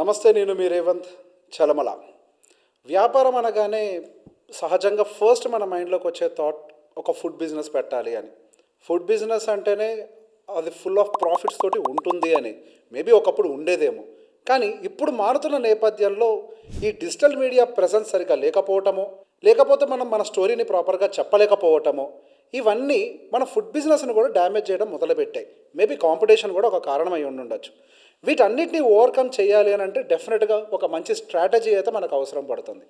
నమస్తే, నేను మీ రేవంత్ చలమల. వ్యాపారం అనగానే సహజంగా ఫస్ట్ మన మైండ్లోకి వచ్చే థాట్ ఒక ఫుడ్ బిజినెస్ పెట్టాలి అని. ఫుడ్ బిజినెస్ అంటేనే అది ఫుల్ ఆఫ్ ప్రాఫిట్స్ తోటి ఉంటుంది అని మేబీ ఒకప్పుడు ఉండేదేమో. కానీ ఇప్పుడు మారుతున్న నేపథ్యంలో ఈ డిజిటల్ మీడియా ప్రెజెన్స్ సరిగా లేకపోవటమో, లేకపోతే మనం మన స్టోరీని ప్రాపర్గా చెప్పలేకపోవటమో, ఇవన్నీ మన ఫుడ్ బిజినెస్ని కూడా డ్యామేజ్ చేయడం మొదలుపెట్టాయి. మేబీ కాంపిటీషన్ కూడా ఒక కారణమై ఉండొచ్చు. వీటన్నిటిని ఓవర్కమ్ చేయాలి అని అంటే డెఫినెట్గా ఒక మంచి స్ట్రాటజీ అయితే మనకు అవసరం పడుతుంది.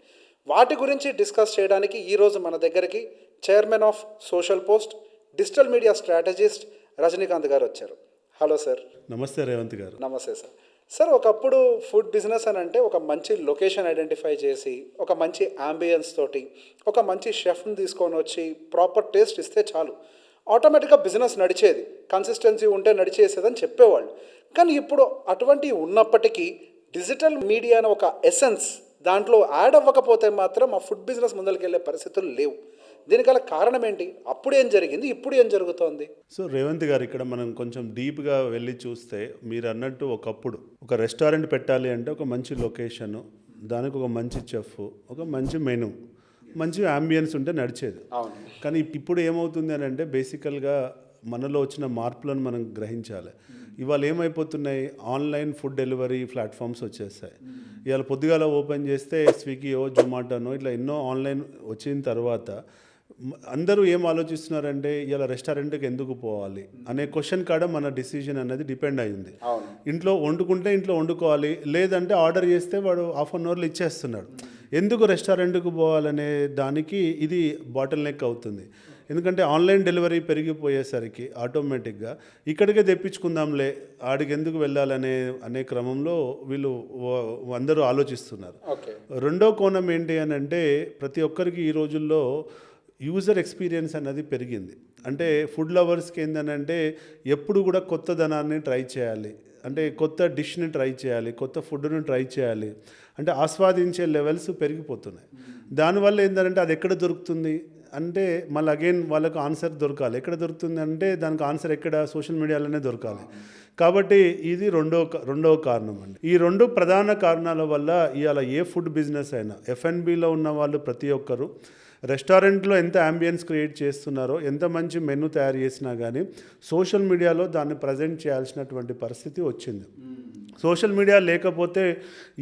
వాటి గురించి డిస్కస్ చేయడానికి ఈరోజు మన దగ్గరికి chairman of social post, digital media strategist Rajinikanth గారు వచ్చారు. Hello sir. నమస్తే రేవంత్ గారు. నమస్తే సార్. సార్, ఒకప్పుడు ఫుడ్ బిజినెస్ అని అంటే ఒక మంచి లొకేషన్ ఐడెంటిఫై చేసి, ఒక మంచి అంబియన్స్ తోటి, ఒక మంచి షెఫ్ని తీసుకొని వచ్చి ప్రాపర్ టేస్ట్ ఇస్తే చాలు, ఆటోమేటిక్గా బిజినెస్ నడిచేది, కన్సిస్టెన్సీ ఉంటే నడిచేసేదని చెప్పేవాళ్ళు. కానీ ఇప్పుడు అటువంటివి ఉన్నప్పటికీ డిజిటల్ మీడియా అనే ఒక ఎసెన్స్ దాంట్లో యాడ్ అవ్వకపోతే మాత్రం ఆ ఫుడ్ బిజినెస్ ముందరికి వెళ్ళే పరిస్థితులు లేవు. దీనికల కారణం ఏంటి? అప్పుడు ఏం జరిగింది, ఇప్పుడు ఏం జరుగుతోంది? సో రేవంత్ గారు, ఇక్కడ మనం కొంచెం డీప్గా వెళ్ళి చూస్తే, మీరు అన్నట్టు ఒకప్పుడు ఒక రెస్టారెంట్ పెట్టాలి అంటే ఒక మంచి లొకేషను, దానికి ఒక మంచి చెఫ్, ఒక మంచి మెనూ, మంచి అంబియన్స్ ఉంటే నడిచేది. కానీ ఇప్పుడు ఏమవుతుంది అని అంటే బేసికల్గా మనలో వచ్చిన మార్పులను మనం గ్రహించాలి. ఇవాళ ఏమైపోతున్నాయి, ఆన్లైన్ ఫుడ్ డెలివరీ ప్లాట్ఫామ్స్ వచ్చేస్తాయి. ఇవాళ పొద్దుగాల ఓపెన్ చేస్తే స్విగ్గీయో, జొమాటోనో ఇట్లా ఎన్నో ఆన్లైన్ వచ్చిన తర్వాత అందరూ ఏం ఆలోచిస్తున్నారంటే ఇవాళ రెస్టారెంట్కి ఎందుకు పోవాలి అనే క్వశ్చన్ కాడ మన డిసిజన్ అనేది డిపెండ్ అయ్యింది. ఇంట్లో వండుకుంటే ఇంట్లో వండుకోవాలి, లేదంటే ఆర్డర్ చేస్తే వాడు హాఫ్ అన్ అవర్లో ఇచ్చేస్తున్నాడు. ఎందుకు రెస్టారెంట్కి పోవాలనే దానికి ఇది బాటిల్ నెక్ అవుతుంది. ఎందుకంటే ఆన్లైన్ డెలివరీ పెరిగిపోయేసరికి ఆటోమేటిక్గా ఇక్కడికే తెప్పించుకుందాంలే, ఆడికి ఎందుకు వెళ్ళాలనే క్రమంలో వీళ్ళు అందరూ ఆలోచిస్తున్నారు. రెండో కోణం ఏంటి అని అంటే ప్రతి ఒక్కరికి ఈ రోజుల్లో యూజర్ ఎక్స్పీరియన్స్ అన్నది పెరిగింది. అంటే ఫుడ్ లవర్స్కి ఏంటంటే ఎప్పుడు కూడా కొత్త ధనాన్ని ట్రై చేయాలి, అంటే కొత్త డిష్ని ట్రై చేయాలి, కొత్త ఫుడ్ని ట్రై చేయాలి, అంటే ఆస్వాదించే లెవెల్స్ పెరిగిపోతున్నాయి. దానివల్ల ఏంటంటే అది ఎక్కడ దొరుకుతుంది అంటే మళ్ళీ అగైన్ వాళ్ళకు ఆన్సర్ దొరకాలి. ఎక్కడ దొరుకుతుంది అంటే దానికి ఆన్సర్ ఎక్కడ, సోషల్ మీడియాలోనే దొరకాలి. కాబట్టి ఇది రెండవ కారణం అండి. ఈ రెండు ప్రధాన కారణాల వల్ల ఇవాళ ఏ ఫుడ్ బిజినెస్ అయినా, ఎఫ్ఎన్బిలో ఉన్న వాళ్ళు ప్రతి ఒక్కరు రెస్టారెంట్లో ఎంత అంబియన్స్ క్రియేట్ చేస్తున్నారో, ఎంత మంచి మెనూ తయారు చేసినా కానీ సోషల్ మీడియాలో దాన్ని ప్రజెంట్ చేయాల్సినటువంటి పరిస్థితి వచ్చింది. సోషల్ మీడియా లేకపోతే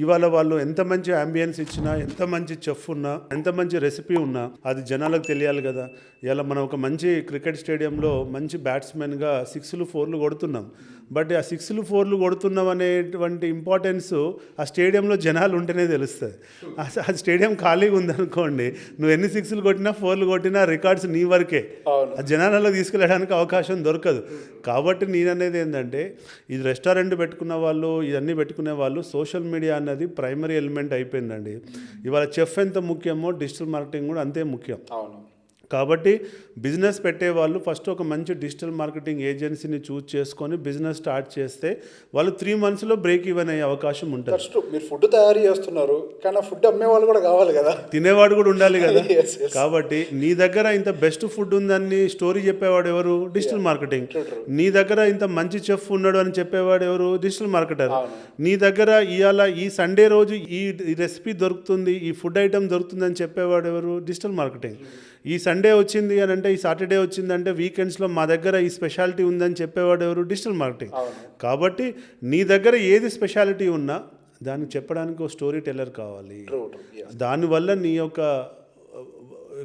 ఇవాళ వాళ్ళు ఎంత మంచి అంబియన్స్ ఇచ్చినా, ఎంత మంచి చెఫ్ ఉన్నా, ఎంత మంచి రెసిపీ ఉన్నా అది జనాలకు తెలియాలి కదా. ఇలా మనం ఒక మంచి క్రికెట్ స్టేడియంలో మంచి బ్యాట్స్మెన్గా 6లు 4లు కొడుతున్నాం, బట్ ఆ 6లు 4లు కొడుతున్నాం అనేటువంటి ఇంపార్టెన్స్ ఆ స్టేడియంలో జనాలు ఉంటేనే తెలుస్తుంది. ఆ స్టేడియం ఖాళీగా ఉందనుకోండి, నువ్వు ఎన్ని 6లు కొట్టినా 4లు కొట్టినా రికార్డ్స్ నీ వరకే, ఆ జనాలలో తీసుకెళ్ళడానికి అవకాశం దొరకదు. కాబట్టి నేననేది ఏంటంటే ఇది రెస్టారెంట్ పెట్టుకున్న వాళ్ళు, ఇవన్నీ పెట్టుకునే వాళ్ళు సోషల్ మీడియా అన్నది ప్రైమరీ ఎలిమెంట్ అయిపోయిందండి. ఇవాళ చెఫ్ ఎంత ముఖ్యమో డిజిటల్ మార్కెటింగ్ కూడా అంతే ముఖ్యం. కాబట్టి బిజినెస్ పెట్టేవాళ్ళు ఫస్ట్ ఒక మంచి డిజిటల్ మార్కెటింగ్ ఏజెన్సీని చూస్ చేసుకొని బిజినెస్ స్టార్ట్ చేస్తే వాళ్ళు 3 monthsలో బ్రేక్ ఈవెన్ అయ్యే అవకాశం ఉంటుంది. మీరు ఫుడ్ తయారు చేస్తున్నారు, కానీ ఫుడ్ అమ్మేవాళ్ళు కూడా కావాలి కదా, తినేవాడు కూడా ఉండాలి కదా. కాబట్టి నీ దగ్గర ఇంత బెస్ట్ ఫుడ్ ఉందని స్టోరీ చెప్పేవాడు ఎవరు? Digital marketing. నీ దగ్గర ఇంత మంచి చెఫ్ ఉన్నాడు అని చెప్పేవాడు ఎవరు? Digital marketer. నీ దగ్గర ఇవాళ ఈ సండే రోజు ఈ రెసిపీ దొరుకుతుంది, ఈ ఫుడ్ ఐటమ్ దొరుకుతుందని చెప్పేవాడు ఎవరు? Digital marketing. ఈ సండే వచ్చింది అని అంటే, ఈ సాటర్డే వచ్చిందంటే వీకెండ్స్లో మా దగ్గర ఈ స్పెషాలిటీ ఉందని చెప్పేవాడు ఎవరు? Digital marketing. కాబట్టి నీ దగ్గర ఏది స్పెషాలిటీ ఉన్నా దాన్ని చెప్పడానికి ఒక స్టోరీ టెల్లర్ కావాలి. దానివల్ల నీ యొక్క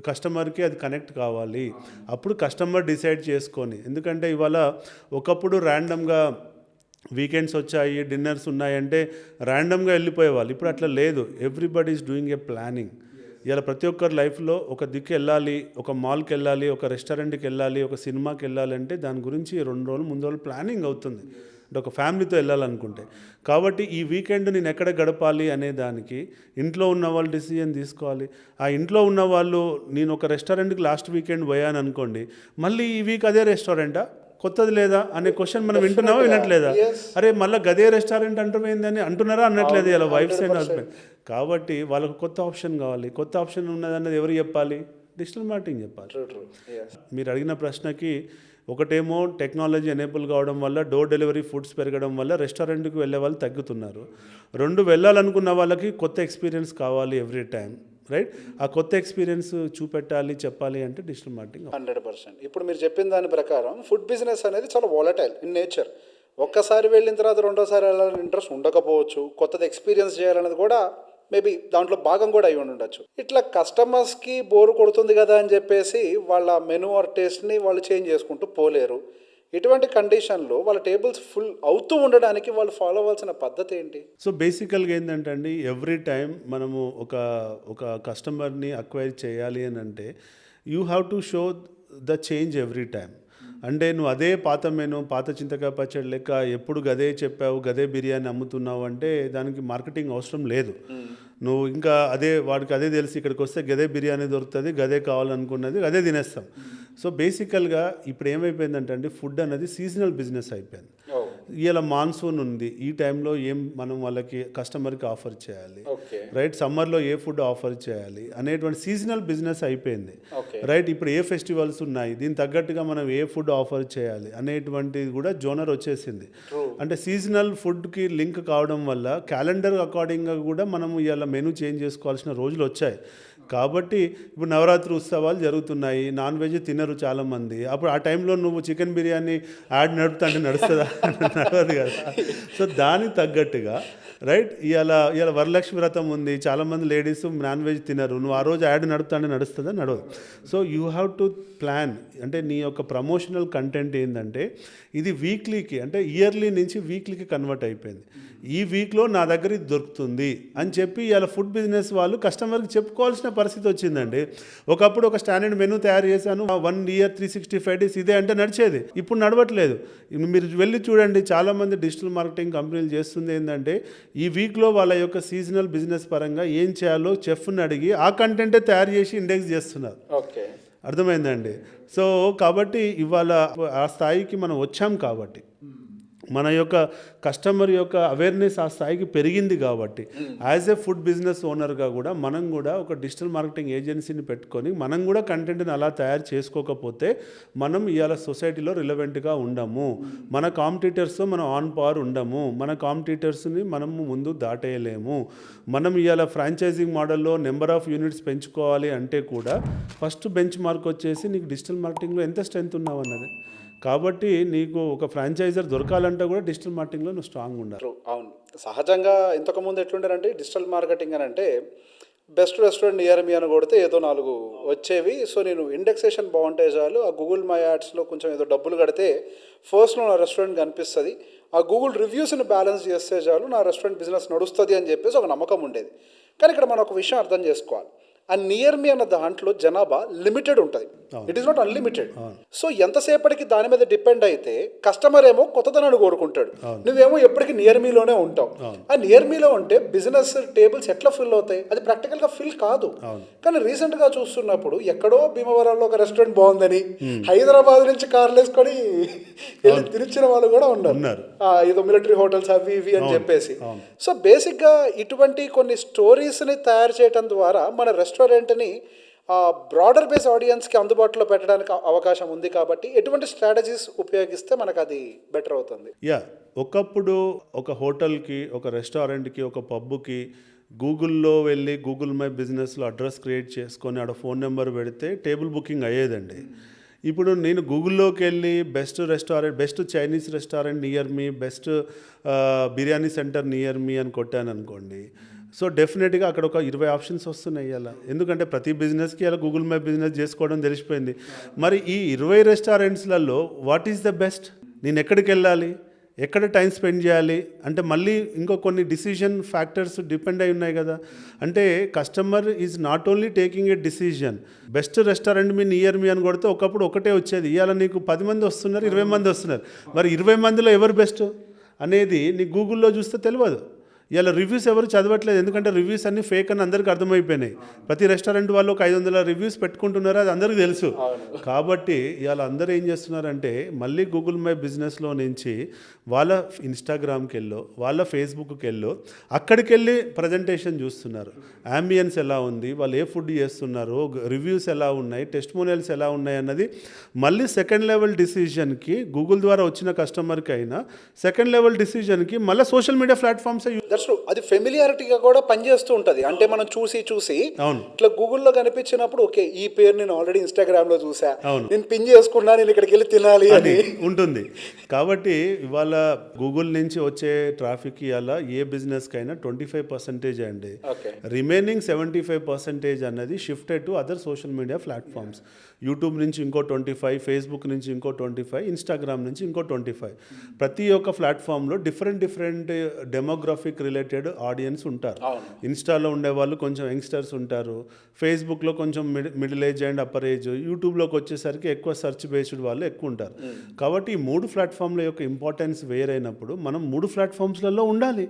కస్టమర్కి అది కనెక్ట్ కావాలి. అప్పుడు కస్టమర్ డిసైడ్ చేసుకొని, ఎందుకంటే ఇవాళ ఒకప్పుడు ర్యాండమ్గా వీకెండ్స్ వచ్చాయి, డిన్నర్స్ ఉన్నాయంటే ర్యాండమ్గా వెళ్ళిపోయేవాళ్ళు. ఇప్పుడు అట్లా లేదు. Everybody is doing a planning. ఇలా ప్రతి ఒక్కరి లైఫ్లో ఒక దిక్కు వెళ్ళాలి, ఒక మాల్కి వెళ్ళాలి, ఒక రెస్టారెంట్కి వెళ్ళాలి, ఒక సినిమాకి వెళ్ళాలంటే దాని గురించి 2 రోజులు ముందు రోజులు ప్లానింగ్ అవుతుంది, అంటే ఒక ఫ్యామిలీతో వెళ్ళాలనుకుంటే. కాబట్టి ఈ వీకెండ్ నేను ఎక్కడ గడపాలి అనే దానికి ఇంట్లో ఉన్న వాళ్ళు డిసిజన్ తీసుకోవాలి. ఆ ఇంట్లో ఉన్న వాళ్ళు, నేను ఒక రెస్టారెంట్కి లాస్ట్ వీకెండ్ పోయాను అనుకోండి, మళ్ళీ ఈ వీక్ అదే రెస్టారెంటా, కొత్తది లేదా అనే క్వశ్చన్ మనం వింటున్నావా, వినట్లేదా? అరే మళ్ళీ గదే రెస్టారెంట్ అంటున్నాయిందని అంటున్నారా, అనట్లేదు ఇలా వైఫ్స్ అండ్ హస్బెండ్. కాబట్టి వాళ్ళకు కొత్త ఆప్షన్ కావాలి. కొత్త ఆప్షన్ ఉన్నదన్నది ఎవరు చెప్పాలి? డిజిటల్ మార్కెటింగ్ చెప్పాలి. మీరు అడిగిన ప్రశ్నకి ఒకటేమో టెక్నాలజీ ఎనేబుల్ కావడం వల్ల డోర్ డెలివరీ ఫుడ్స్ పెరగడం వల్ల రెస్టారెంట్కి వెళ్ళే వాళ్ళు తగ్గుతున్నారు. రెండు వెళ్ళాలనుకున్న వాళ్ళకి కొత్త ఎక్స్పీరియన్స్ కావాలి ఎవ్రీ టైం, రైట్? ఆ కొత్త ఎక్స్పీరియన్స్ చూపెట్టాలి, చెప్పాలి అంటే డిజిటల్ మార్కెటింగ్. 100%. ఇప్పుడు మీరు చెప్పిన దాని ప్రకారం ఫుడ్ బిజినెస్ అనేది చాలా వాలటైల్ ఇన్ నేచర్. ఒక్కసారి వెళ్ళిన తర్వాత రెండోసారి వెళ్ళాలని ఇంట్రెస్ట్ ఉండకపోవచ్చు, కొత్తది ఎక్స్పీరియన్స్ చేయాలనేది కూడా మేబీ దాంట్లో భాగం కూడా అయి ఉండొచ్చు. ఇట్లా కస్టమర్స్కి బోరు కొడుతుంది కదా అని చెప్పేసి వాళ్ళ మెనూ ఆర్ టేస్ట్ని వాళ్ళు చేంజ్ చేసుకుంటూ పోలేరు. ఇటువంటి కండిషన్లో వాళ్ళ టేబుల్స్ ఫుల్ అవుతూ ఉండడానికి వాళ్ళు ఫాలో అవ్వాల్సిన పద్ధతి ఏంటి? సో బేసికల్గా ఏంటంటే అండి, ఎవ్రీ టైం మనము ఒక కస్టమర్ని అక్వైర్ చేయాలి అని అంటే you have to show the change every time. అంటే నువ్వు అదే పాత మెను, పాత చింతకాయ పచ్చడి లెక్క ఎప్పుడు గదే చెప్పావు, గదే బిర్యానీ అమ్ముతున్నావు అంటే దానికి మార్కెటింగ్ అవసరం లేదు. నువ్వు ఇంకా వాడికి అదే తెలిసి ఇక్కడికి వస్తే గదే బిర్యానీ దొరుకుతుంది, గదే కావాలనుకున్నది అదే తినేస్తాం. సో బేసికల్గా ఇప్పుడు ఏమైపోయిందంటే అండి, ఫుడ్ అనేది సీజనల్ బిజినెస్ అయిపోయింది. ఇలా మాన్సూన్ ఉంది, ఈ టైంలో ఏం మనం వాళ్ళకి కస్టమర్కి ఆఫర్ చేయాలి, రైట్? సమ్మర్లో ఏ ఫుడ్ ఆఫర్ చేయాలి అనేటువంటి సీజనల్ బిజినెస్ అయిపోయింది, రైట్? ఇప్పుడు ఏ ఫెస్టివల్స్ ఉన్నాయి, దీనికి తగ్గట్టుగా మనం ఏ ఫుడ్ ఆఫర్ చేయాలి అనేటువంటిది కూడా జోనర్ వచ్చేసింది. అంటే సీజనల్ ఫుడ్కి లింక్ కావడం వల్ల క్యాలెండర్ అకార్డింగ్గా కూడా మనం ఇలా మెనూ చేంజ్ చేసుకోవాల్సిన రోజులు వచ్చాయి. కాబట్టి ఇప్పుడు నవరాత్రి ఉత్సవాలు జరుగుతున్నాయి, నాన్ వెజ్ తినరు చాలామంది. అప్పుడు ఆ టైంలో నువ్వు చికెన్ బిర్యానీ యాడ్ నడుపుతా అంటే నడుస్తుందా? నడవదు కదా. సో దానికి తగ్గట్టుగా, రైట్? ఇవాళ వరలక్ష్మి వ్రతం ఉంది, చాలామంది లేడీస్ నాన్ వెజ్ తినరు, నువ్వు ఆ రోజు యాడ్ నడుపుతా అంటే నడుస్తుందా? నడవదు. So you have to plan. అంటే నీ యొక్క ప్రమోషనల్ కంటెంట్ ఏంటంటే ఇది వీక్లీకి, అంటే ఇయర్లీ నుంచి వీక్లీకి కన్వర్ట్ అయిపోయింది. ఈ వీక్లో నా దగ్గర ఇది దొరుకుతుంది అని చెప్పి ఇలా ఫుడ్ బిజినెస్ వాళ్ళు కస్టమర్కి చెప్పుకోవాల్సిన పరిస్థితి వచ్చిందండి. ఒకప్పుడు ఒక స్టాండర్డ్ మెనూ తయారు చేశాను, 1 year 365 days ఇదే అంటే నడిచేది. ఇప్పుడు నడవట్లేదు. మీరు వెళ్ళి చూడండి, చాలామంది డిజిటల్ మార్కెటింగ్ కంపెనీలు చేస్తుంది ఏంటంటే ఈ వీక్లో వాళ్ళ యొక్క సీజనల్ బిజినెస్ పరంగా ఏం చేయాలో చెఫ్ని అడిగి ఆ కంటెంటే తయారు చేసి ఇండెక్స్ చేస్తున్నారు. ఓకే, అర్థమైందండి. సో కాబట్టి ఇవాళ ఆ స్థాయికి మనం వచ్చాం కాబట్టి, మన యొక్క కస్టమర్ యొక్క అవేర్నెస్ ఆ స్థాయికి పెరిగింది కాబట్టి యాజ్ ఏ ఫుడ్ బిజినెస్ ఓనర్గా కూడా మనం కూడా ఒక డిజిటల్ మార్కెటింగ్ ఏజెన్సీని పెట్టుకొని మనం కూడా కంటెంట్ని అలా తయారు చేసుకోకపోతే మనం ఇవాళ సొసైటీలో రిలవెంట్గా ఉండము, మన కాంపిటీటర్స్తో మనం ఆన్ పవర్ ఉండము, మన కాంపిటీటర్స్ని మనము ముందు దాటేయలేము. మనం ఇవాళ ఫ్రాంచైజింగ్ మోడల్లో నెంబర్ ఆఫ్ యూనిట్స్ పెంచుకోవాలి అంటే కూడా ఫస్ట్ బెంచ్ మార్క్ వచ్చేసి నీకు డిజిటల్ మార్కెటింగ్లో ఎంత స్ట్రెంత్ ఉన్నావు అన్నది. కాబట్టి నీకు ఒక ఫ్రాంచైజర్ దొరకాలంటే కూడా డిజిటల్ మార్కెటింగ్లో నువ్వు స్ట్రాంగ్ ఉండాలి. అవును, సహజంగా ఇంతకుముందు ఎట్లుండారంటే డిజిటల్ మార్కెటింగ్ అని అంటే బెస్ట్ రెస్టారెంట్ నియర్ మీ అని కొడితే ఏదో 4 వచ్చేవి. సో నేను ఇండెక్సేషన్ బాగుంటే చాలు, ఆ గూగుల్ మై యాడ్స్లో కొంచెం ఏదో డబ్బులు కడితే ఫస్ట్లో నా రెస్టారెంట్ కనిపిస్తుంది, ఆ గూగుల్ రివ్యూస్ని బ్యాలెన్స్ చేస్తే చాలు నా రెస్టారెంట్ బిజినెస్ నడుస్తుంది అని చెప్పేసి ఒక నమ్మకం ఉండేది. కానీ ఇక్కడ మనం ఒక విషయం అర్థం చేసుకోవాలి, ఆ నియర్ మీ అన్న దాంట్లో జనాభా లిమిటెడ్ ఉంటుంది, it is not unlimited. So ఎంతసేపటికి దాని మీద డిపెండ్ అయితే కస్టమర్ ఏమో కొత్తదనాన్ని కోరుకుంటాడు, నువ్వేమో ఎప్పటికీ నియర్ మీలోనే ఉంటావు. ఆ నియర్ మీలో ఉంటే బిజినెస్ టేబుల్స్ ఎట్లా ఫిల్ అవుతాయి? అది ప్రాక్టికల్గా ఫిల్ కాదు. కానీ రీసెంట్గా చూస్తున్నప్పుడు ఎక్కడో భీమవరంలో ఒక రెస్టారెంట్ బాగుందని హైదరాబాద్ నుంచి కార్లు వేసుకొని వెళ్ళి తిరిచిన వాళ్ళు కూడా ఉన్నారు, ఏదో మిలిటరీ హోటల్స్ అవి ఇవి అని చెప్పేసి. సో బేసిక్గా ఇటువంటి కొన్ని స్టోరీస్ని తయారు చేయడం ద్వారా మన రెస్టారెంట్ని బ్రాడర్ బేస్ ఆడియన్స్కి అందుబాటులో పెట్టడానికి అవకాశం ఉంది. కాబట్టి ఎటువంటి స్ట్రాటజీస్ ఉపయోగిస్తే మనకు అది బెటర్ అవుతుంది? ఒకప్పుడు ఒక హోటల్కి, ఒక రెస్టారెంట్కి, ఒక పబ్కి గూగుల్లో వెళ్ళి గూగుల్ మై బిజినెస్లో అడ్రస్ క్రియేట్ చేసుకొని ఆడ ఫోన్ నెంబర్ పెడితే టేబుల్ బుకింగ్ అయ్యేదండి. ఇప్పుడు నేను గూగుల్లోకి వెళ్ళి best restaurant, best Chinese restaurant near మీ, బెస్ట్ బిర్యానీ సెంటర్ నియర్ మీ అని కొట్టాను అనుకోండి, సో డెఫినెట్గా అక్కడ ఒక 20 ఆప్షన్స్ వస్తున్నాయి అలా. ఎందుకంటే ప్రతి బిజినెస్కి అలా గూగుల్ మ్యాప్ బిజినెస్ చేసుకోవడం తెలిసిపోయింది. మరి ఈ 20 రెస్టారెంట్స్లలో వాట్ ఈస్ ద బెస్ట్? నేను ఎక్కడికి వెళ్ళాలి, ఎక్కడ టైం స్పెండ్ చేయాలి అంటే మళ్ళీ ఇంకో కొన్ని డిసిజన్ ఫ్యాక్టర్స్ డిపెండ్ అయి ఉన్నాయి కదా. అంటే customer is not only taking a decision. Best restaurant me near మీ అని కొడితే ఒకప్పుడు ఒకటే వచ్చేది, ఇవాళ నీకు 10 మంది వస్తున్నారు, 20 మంది వస్తున్నారు. మరి 20 మందిలో ఎవరు బెస్ట్ అనేది నీకు గూగుల్లో చూస్తే తెలియదు. ఇలా రివ్యూస్ ఎవరు చదవట్లేదు, ఎందుకంటే రివ్యూస్ అన్ని ఫేక్ అని అందరికీ అర్థమైపోయినాయి. ప్రతి రెస్టారెంట్ వాళ్ళు ఒక 500 రివ్యూస్ పెట్టుకుంటున్నారు, అది అందరికీ తెలుసు. కాబట్టి ఇవాళ అందరూ ఏం చేస్తున్నారంటే మళ్ళీ గూగుల్ మై బిజినెస్లో నుంచి వాళ్ళ ఇన్స్టాగ్రామ్కి వెళ్ళో వాళ్ళ ఫేస్బుక్కి వెళ్ళో అక్కడికి వెళ్ళి ప్రజెంటేషన్ చూస్తున్నారు. అంబియన్స్ ఎలా ఉంది, వాళ్ళు ఏ ఫుడ్ చేస్తున్నారు, రివ్యూస్ ఎలా ఉన్నాయి, టెస్టిమోనియల్స్ ఎలా ఉన్నాయి అన్నది మళ్ళీ సెకండ్ లెవెల్ డిసిజన్కి గూగుల్ ద్వారా వచ్చిన కస్టమర్కి అయినా సెకండ్ లెవెల్ డిసిజన్కి మళ్ళీ social media platforms. That's true. అది ఫెమిలియారిటీగా కూడా పనిచేస్తూ ఉంటుంది. అంటే మనం చూసి అవును, ఇట్లా గూగుల్లో కనిపించినప్పుడు ఓకే ఈ పేరు నేను ఆల్రెడీ ఇన్స్టాగ్రామ్లో చూసా, అవును, నేను పిన్ చేసుకున్నా, నేను ఇక్కడికి వెళ్ళి తినాలి అని ఉంటుంది. కాబట్టి ఇవాళ గూగుల్ నుంచి వచ్చే ట్రాఫిక్ ఇవాళ ఏ బిజినెస్కి అయినా 25% అండి. రిమైనింగ్ 75% అన్నది shifted to other social media platforms. YouTube నుంచి ఇంకో 25, ఫేస్బుక్ నుంచి ఇంకో 25, ఇన్స్టాగ్రామ్ నుంచి ఇంకో 25. ప్రతి ఒక్క ప్లాట్ఫామ్లో డిఫరెంట్ డెమోగ్రఫిక్ రిలేటెడ్ ఆడియన్స్ ఉంటారు. ఇన్స్టాలో ఉండేవాళ్ళు కొంచెం యంగ్స్టర్స్ ఉంటారు, ఫేస్బుక్లో కొంచెం middle age and upper age, యూట్యూబ్లోకి వచ్చేసరికి ఎక్కువ సెర్చ్ బేస్డ్ వాళ్ళు ఎక్కువ ఉంటారు. కాబట్టి ఈ 3 ప్లాట్ఫామ్ల యొక్క ఇంపార్టెన్స్ వేరైనప్పుడు మనం 3 ప్లాట్ఫామ్స్లలో ఉండాలి.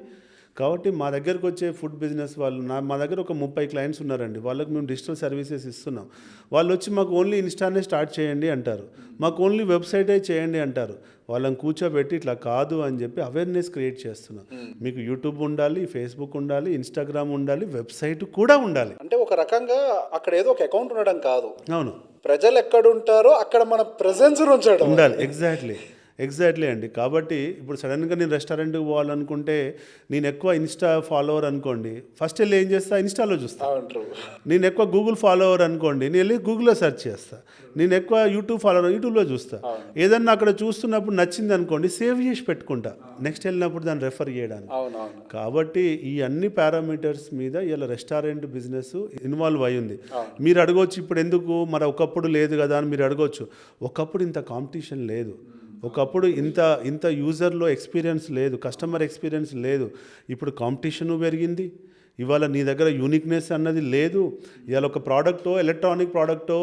కాబట్టి మా దగ్గరకు వచ్చే ఫుడ్ బిజినెస్ వాళ్ళు మా దగ్గర ఒక 30 క్లయింట్స్ ఉన్నారండి. వాళ్ళకి మేము డిజిటల్ సర్వీసెస్ ఇస్తున్నాం. వాళ్ళు వచ్చి మాకు ఓన్లీ ఇన్స్టానే స్టార్ట్ చేయండి అంటారు, మాకు ఓన్లీ వెబ్సైటే చేయండి అంటారు. వాళ్ళని కూర్చోబెట్టి ఇట్లా కాదు అని చెప్పి అవేర్నెస్ క్రియేట్ చేస్తున్నాం. మీకు యూట్యూబ్ ఉండాలి, ఫేస్బుక్ ఉండాలి, ఇన్స్టాగ్రామ్ ఉండాలి, వెబ్సైట్ కూడా ఉండాలి. అంటే ఒక రకంగా అక్కడ ఏదో ఒక అకౌంట్ ఉండడం కాదు, అవును, ప్రజలు ఎక్కడ ఉంటారో అక్కడ మన ప్రెజెన్స్ ఉండాలి. ఎగ్జాక్ట్లీ అండి. కాబట్టి ఇప్పుడు సడన్గా నేను రెస్టారెంట్కి పోవాలనుకుంటే నేను ఎక్కువ ఇన్స్టా ఫాలోవర్ అనుకోండి, ఫస్ట్ వెళ్ళి ఏం చేస్తా, ఇన్స్టాలో చూస్తా. నేను ఎక్కువ గూగుల్ ఫాలోవర్ అనుకోండి, నేను వెళ్ళి గూగుల్లో సెర్చ్ చేస్తా. నేను ఎక్కువ యూట్యూబ్ ఫాలోవర్, యూట్యూబ్లో చూస్తా. ఏదన్నా అక్కడ చూస్తున్నప్పుడు నచ్చింది అనుకోండి, సేవ్ చేసి పెట్టుకుంటా నెక్స్ట్ వెళ్ళినప్పుడు దాన్ని రెఫర్ చేయడానికి. కాబట్టి ఈ అన్ని పారామీటర్స్ మీద ఇలా రెస్టారెంట్ బిజినెస్ ఇన్వాల్వ్ అయ్యింది. మీరు అడగవచ్చు ఇప్పుడు ఎందుకు మరి ఒకప్పుడు లేదు కదా అని మీరు అడగవచ్చు. ఒకప్పుడు ఇంత కాంపిటీషన్ లేదు, ఒకప్పుడు ఇంత యూజర్లో ఎక్స్పీరియన్స్ లేదు, కస్టమర్ ఎక్స్పీరియన్స్ లేదు. ఇప్పుడు కాంపిటీషను పెరిగింది. ఇవాళ నీ దగ్గర యూనిక్నెస్ అన్నది లేదు. ఇవాళ ఒక ప్రోడక్టో, ఎలక్ట్రానిక్ ప్రోడక్టో,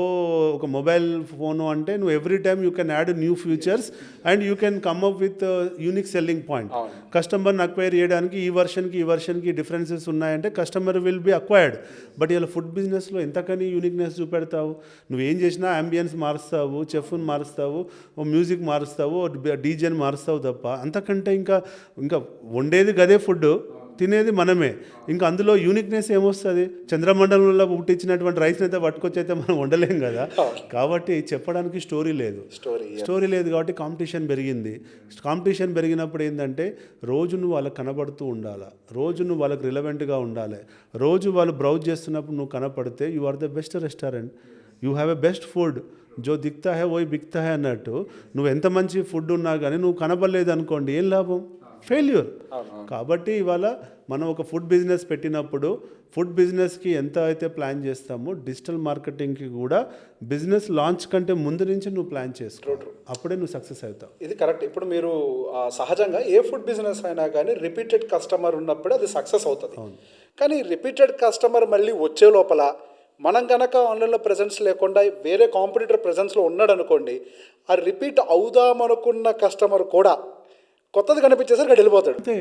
ఒక మొబైల్ ఫోను అంటే నువ్వు every time you can add new features and you can come up with unique selling point. కస్టమర్ని అక్వైర్ చేయడానికి ఈ వర్షన్కి డిఫరెన్సెస్ ఉన్నాయంటే customer will be acquired. But ఇలా ఫుడ్ బిజినెస్లో ఎంతకని యూనిక్నెస్ చూపెడతావు? నువ్వేం చేసినా అంబియన్స్ మారుస్తావు, చెఫ్ని మారుస్తావు, ఓ మ్యూజిక్ మారుస్తావు, డీజేని మారుస్తావు తప్ప అంతకంటే ఇంకా వండేది గదే ఫుడ్, తినేది మనమే. ఇంకా అందులో యూనిక్నెస్ ఏమొస్తుంది? చంద్రమండలంలో పుట్టించినటువంటి రైస్ని అయితే పట్టుకొచ్చి అయితే మనం వండలేం కదా. కాబట్టి చెప్పడానికి స్టోరీ లేదు కాబట్టి కాంపిటీషన్ పెరిగింది. కాంపిటీషన్ పెరిగినప్పుడు ఏంటంటే రోజు నువ్వు వాళ్ళకి కనబడుతూ ఉండాలి, రోజు నువ్వు వాళ్ళకి రిలవెంట్గా ఉండాలి. రోజు వాళ్ళు బ్రౌజ్ చేస్తున్నప్పుడు నువ్వు కనపడితే you are the best restaurant, you have a best food, జో దిక్తా హే ఓయ్ బిక్తా హే అన్నట్టు. నువ్వు ఎంత మంచి ఫుడ్ ఉన్నా కానీ నువ్వు కనబడలేదు అనుకోండి, ఏం లాభం? ఫెయిల్యూర్. కాబట్టి ఇవాళ మనం ఒక ఫుడ్ బిజినెస్ పెట్టినప్పుడు ఫుడ్ బిజినెస్కి ఎంత అయితే ప్లాన్ చేస్తామో డిజిటల్ మార్కెటింగ్కి కూడా బిజినెస్ లాంచ్ కంటే ముందు నుంచి నువ్వు ప్లాన్ చేసుకో, అప్పుడే నువ్వు సక్సెస్ అవుతావు. ఇది కరెక్ట్. ఇప్పుడు మీరు సహజంగా ఏ ఫుడ్ బిజినెస్ అయినా కానీ రిపీటెడ్ కస్టమర్ ఉన్నప్పుడే అది సక్సెస్ అవుతుంది. కానీ రిపీటెడ్ కస్టమర్ మళ్ళీ వచ్చే లోపల మనం కనుక ఆన్లైన్లో ప్రెజెన్స్ లేకుండా వేరే కాంపిటీటర్ ప్రెజెన్స్లో ఉన్నాడు అనుకోండి, ఆ రిపీట్ అవుదామనుకున్న కస్టమర్ కూడా కొత్తది కనిపించేసరికి అక్కడ వెళ్ళిపోతాడు. అంతే,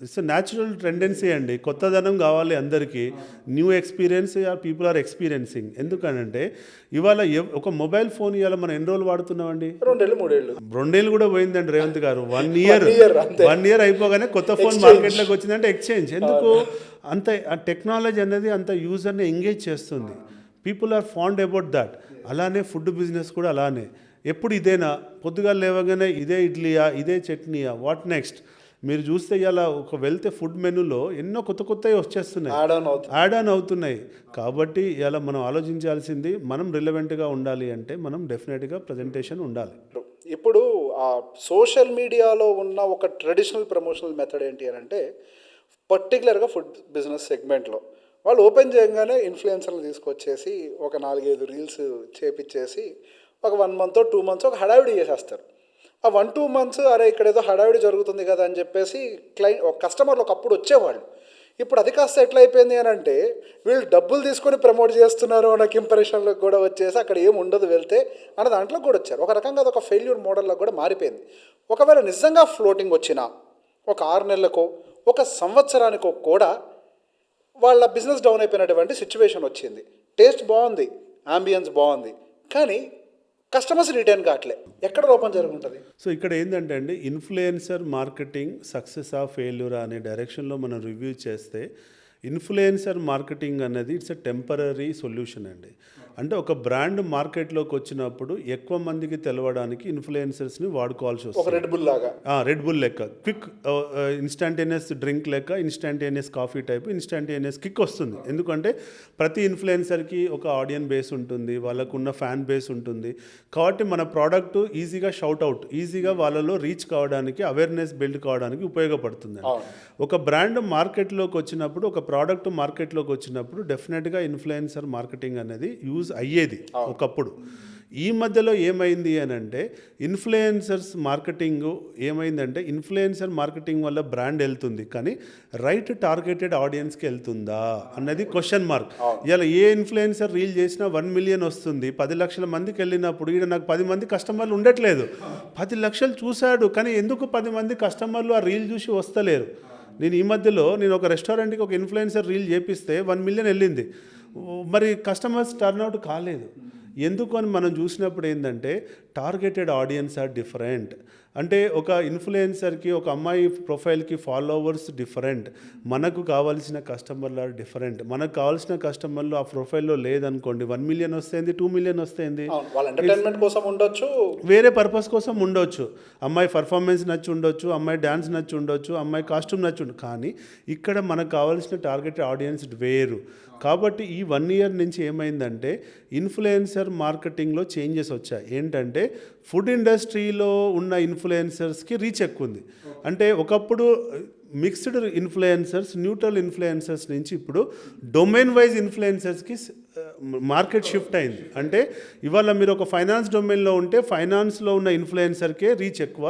ఇట్స్ న్యాచురల్ టెండెన్సీ అండి. కొత్తదనం కావాలి అందరికీ. New experience people are experiencing. ఎందుకనంటే ఇవాళ ఒక మొబైల్ ఫోన్ ఇవాళ మనం ఎన్ని రోజులు వాడుతున్నామండి? 2 ఏళ్ళు కూడా పోయిందండి రేవంత్ గారు. 1 ఇయర్ అయిపోగానే కొత్త ఫోన్ మార్కెట్లోకి వచ్చిందంటే ఎక్స్చేంజ్. ఎందుకు? అంత ఆ టెక్నాలజీ అనేది అంత యూజర్ని ఎంగేజ్ చేస్తుంది. People are fond about that. అలానే ఫుడ్ బిజినెస్ కూడా అలానే. ఎప్పుడు ఇదేనా, పొద్దుగా లేవగానే ఇదే ఇడ్లీయా, ఇదే చట్నీయా, వాట్ నెక్స్ట్? మీరు చూస్తే ఇలా ఒక వెళ్తే ఫుడ్ మెనూలో ఎన్నో కొత్తవి వచ్చేస్తున్నాయి, యాడ్ ఆన్ అవుతున్నాయి. కాబట్టి ఇలా మనం ఆలోచించాల్సింది, మనం రిలవెంట్గా ఉండాలి అంటే మనం డెఫినెట్గా ప్రజెంటేషన్ ఉండాలి. ఇప్పుడు సోషల్ మీడియాలో ఉన్న ఒక ట్రెడిషనల్ ప్రమోషనల్ మెథడ్ ఏంటి అని అంటే, పర్టికులర్గా ఫుడ్ బిజినెస్ సెగ్మెంట్లో వాళ్ళు ఓపెన్ చేయగానే ఇన్ఫ్లుయెన్సర్లు తీసుకొచ్చేసి ఒక 4-5 రీల్స్ చేపించేసి ఒక 1 month 2 months ఒక హడావిడి చేసేస్తారు. ఆ 1-2 months అరే ఇక్కడ ఏదో హడావిడి జరుగుతుంది కదా అని చెప్పేసి కస్టమర్లు ఒకప్పుడు వచ్చేవాళ్ళు. ఇప్పుడు అది కాస్త ఎట్లా అయిపోయింది అని అంటే వీళ్ళు డబ్బులు తీసుకొని ప్రమోట్ చేస్తున్నారు అన్న ఇంప్రెషన్లకు కూడా వచ్చేసి అక్కడ ఏమి ఉండదు వెళ్తే అన్న దాంట్లో కూడా వచ్చారు. ఒక రకంగా అది ఒక ఫెయిల్యూర్ మోడల్లో కూడా మారిపోయింది. ఒకవేళ నిజంగా ఫ్లోటింగ్ వచ్చినా ఒక 6 నెలలకో ఒక సంవత్సరానికో కూడా వాళ్ళ బిజినెస్ డౌన్ అయిపోయినటువంటి సిచ్యువేషన్ వచ్చింది. టేస్ట్ బాగుంది, అంబియన్స్ బాగుంది, కానీ కస్టమర్స్ రిటర్న్ కావట్లే. ఎక్కడ లోపం జరుగుతుంది? సో ఇక్కడ ఏంటంటే అండి, ఇన్ఫ్లుయెన్సర్ మార్కెటింగ్ సక్సెస్ ఆ ఫెయిల్యూర్ అనే డైరెక్షన్లో మనం రివ్యూ చేస్తే, ఇన్ఫ్లుయెన్సర్ మార్కెటింగ్ అనేది ఇట్స్ ఎ టెంపరీ సొల్యూషన్ అండి. అంటే ఒక బ్రాండ్ మార్కెట్లోకి వచ్చినప్పుడు ఎక్కువ మందికి తెలవడానికి ఇన్ఫ్లుయెన్సర్స్ని వాడుకోవాల్సి ఒక వస్తుంది. రెడ్ బుల్ లాగా, రెడ్ బుల్ లెక్క, క్విక్ ఇన్స్టంటేనియస్ డ్రింక్ లెక్క, instantaneous coffee type, instantaneous kick వస్తుంది. ఎందుకంటే ప్రతి ఇన్ఫ్లుయెన్సర్కి ఒక ఆడియన్స్ బేస్ ఉంటుంది, వాళ్ళకున్న ఫ్యాన్ బేస్ ఉంటుంది. కాబట్టి మన ప్రోడక్ట్ ఈజీగా షౌట్ అవుట్, ఈజీగా వాళ్ళలో రీచ్ కావడానికి, అవేర్నెస్ బిల్డ్ కావడానికి ఉపయోగపడుతుంది. ఒక బ్రాండ్ మార్కెట్లోకి వచ్చినప్పుడు, ఒక ప్రోడక్ట్ మార్కెట్లోకి వచ్చినప్పుడు డెఫినెట్గా ఇన్ఫ్లుయెన్సర్ మార్కెటింగ్ అనేది యూజ్ అయ్యేది ఒకప్పుడు. ఈ మధ్యలో ఏమైంది అని అంటే, ఇన్ఫ్లుయెన్సర్స్ మార్కెటింగ్ ఏమైందంటే, ఇన్ఫ్లుయెన్సర్ మార్కెటింగ్ వల్ల బ్రాండ్ వెళ్తుంది, కానీ రైట్ టార్గెటెడ్ ఆడియన్స్కి వెళ్తుందా అన్నది క్వశ్చన్ మార్క్. ఇలా ఏ ఇన్ఫ్లుయెన్సర్ రీల్ చేసినా 1 మిలియన్ వస్తుంది, 10 లక్షల మందికి వెళ్ళినప్పుడు ఈడ నాకు 10 మంది కస్టమర్లు ఉండట్లేదు. 10 లక్షలు చూశాడు, కానీ ఎందుకు 10 మంది కస్టమర్లు ఆ రీల్ చూసి వస్తలేరు? నేను ఈ మధ్యలో ఒక రెస్టారెంట్కి ఒక ఇన్ఫ్లుయెన్సర్ రీల్ చేపిస్తే 1 మిలియన్ వెళ్ళింది, మరి కస్టమర్స్ టర్న్అవుట్ కాలేదు. ఎందుకు అని మనం చూసినప్పుడు ఏంటంటే, టార్గెటెడ్ ఆడియన్స్ ఆర్ డిఫరెంట్. అంటే ఒక ఇన్ఫ్లుయెన్సర్కి, ఒక అమ్మాయి ప్రొఫైల్కి ఫాలోవర్స్ డిఫరెంట్, మనకు కావాల్సిన కస్టమర్లు ఆర్ డిఫరెంట్. మనకు కావాల్సిన కస్టమర్లు ఆ ప్రొఫైల్లో లేదనుకోండి, 1 మిలియన్ వస్తేంది, 2 మిలియన్ వస్తేంది, వాళ్ళ ఎంటర్టైన్మెంట్ కోసం ఉండొచ్చు, వేరే పర్పస్ కోసం ఉండొచ్చు. అమ్మాయి పర్ఫార్మెన్స్ నచ్చి ఉండొచ్చు, అమ్మాయి డ్యాన్స్ నచ్చి ఉండొచ్చు, అమ్మాయి కాస్ట్యూమ్ నచ్చి ఉండొచ్చు. కానీ ఇక్కడ మనకు కావాల్సిన టార్గెటెడ్ ఆడియన్స్ వేరు. కాబట్టి ఈ 1 ఇయర్ నుంచి ఏమైందంటే, ఇన్ఫ్లుయెన్సర్ మార్కెటింగ్లో చేంజెస్ వచ్చాయి. ఏంటంటే, ఫుడ్ ఇండస్ట్రీలో ఉన్న ఇన్ఫ్లుయెన్సర్స్కి రీచ్ ఎక్కువ ఉంది. అంటే ఒకప్పుడు మిక్స్డ్ ఇన్ఫ్లుయెన్సర్స్, న్యూట్రల్ ఇన్ఫ్లుయెన్సర్స్ నుంచి ఇప్పుడు డొమైన్ వైజ్ ఇన్ఫ్లుయెన్సర్స్కి మార్కెట్ షిఫ్ట్ అయింది. అంటే ఇవాళ మీరు ఒక ఫైనాన్స్ డొమైన్లో ఉంటే, ఫైనాన్స్లో ఉన్న ఇన్ఫ్లుయెన్సర్కే రీచ్ ఎక్కువ,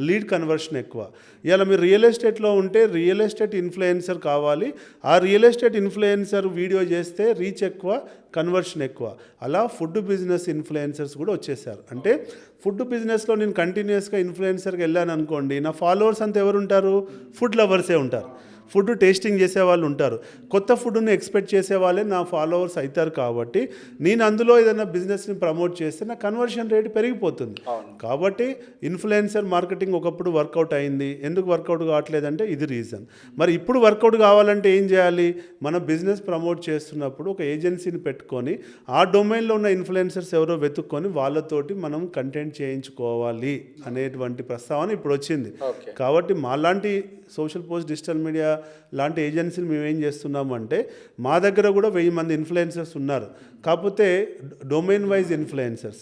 లీడ్ కన్వర్షన్ ఎక్కువ. ఇవాళ మీరు రియల్ ఎస్టేట్లో ఉంటే, రియల్ ఎస్టేట్ ఇన్ఫ్లుయెన్సర్ కావాలి, ఆ రియల్ ఎస్టేట్ ఇన్ఫ్లుయెన్సర్ వీడియో చేస్తే రీచ్ ఎక్కువ, కన్వర్షన్ ఎక్కువ. అలా ఫుడ్ బిజినెస్ ఇన్ఫ్లుయెన్సర్స్ కూడా వచ్చేసారు. అంటే ఫుడ్ బిజినెస్లో నేను కంటిన్యూస్గా ఇన్ఫ్లుయెన్సర్కి వెళ్ళాను అనుకోండి, నా ఫాలోవర్స్ అంతా ఎవరు ఉంటారు? ఫుడ్ లవర్సే ఉంటారు, ఫుడ్ టేస్టింగ్ చేసే వాళ్ళు ఉంటారు, కొత్త ఫుడ్ని ఎక్స్పెక్ట్ చేసే వాళ్ళే నా ఫాలోవర్స్ అవుతారు. కాబట్టి నేను అందులో ఏదైనా బిజినెస్ని ప్రమోట్ చేస్తే నా కన్వర్షన్ రేట్ పెరిగిపోతుంది. కాబట్టి ఇన్ఫ్లుయెన్సర్ మార్కెటింగ్ ఒకప్పుడు వర్కౌట్ అయింది. ఎందుకు వర్కౌట్ కావట్లేదంటే ఇది రీజన్. మరి ఇప్పుడు వర్కౌట్ కావాలంటే ఏం చేయాలి? మన బిజినెస్ ప్రమోట్ చేస్తున్నప్పుడు ఒక ఏజెన్సీని పెట్టుకొని, ఆ డొమైన్లో ఉన్న ఇన్ఫ్లుయెన్సర్స్ ఎవరో వెతుక్కొని వాళ్ళతోటి మనం కంటెంట్ చేయించుకోవాలి అనేటువంటి ప్రస్తావన ఇప్పుడు వచ్చింది. కాబట్టి మాలాంటి సోషల్ పోస్ట్, డిజిటల్ మీడియా లాంటి ఏజెన్సీలు మేము ఏం చేస్తున్నాము అంటే, మా దగ్గర కూడా 1000 మంది ఇన్ఫ్లుయెన్సర్స్ ఉన్నారు. కాకపోతే డొమైన్ వైజ్ ఇన్ఫ్లుయెన్సర్స్,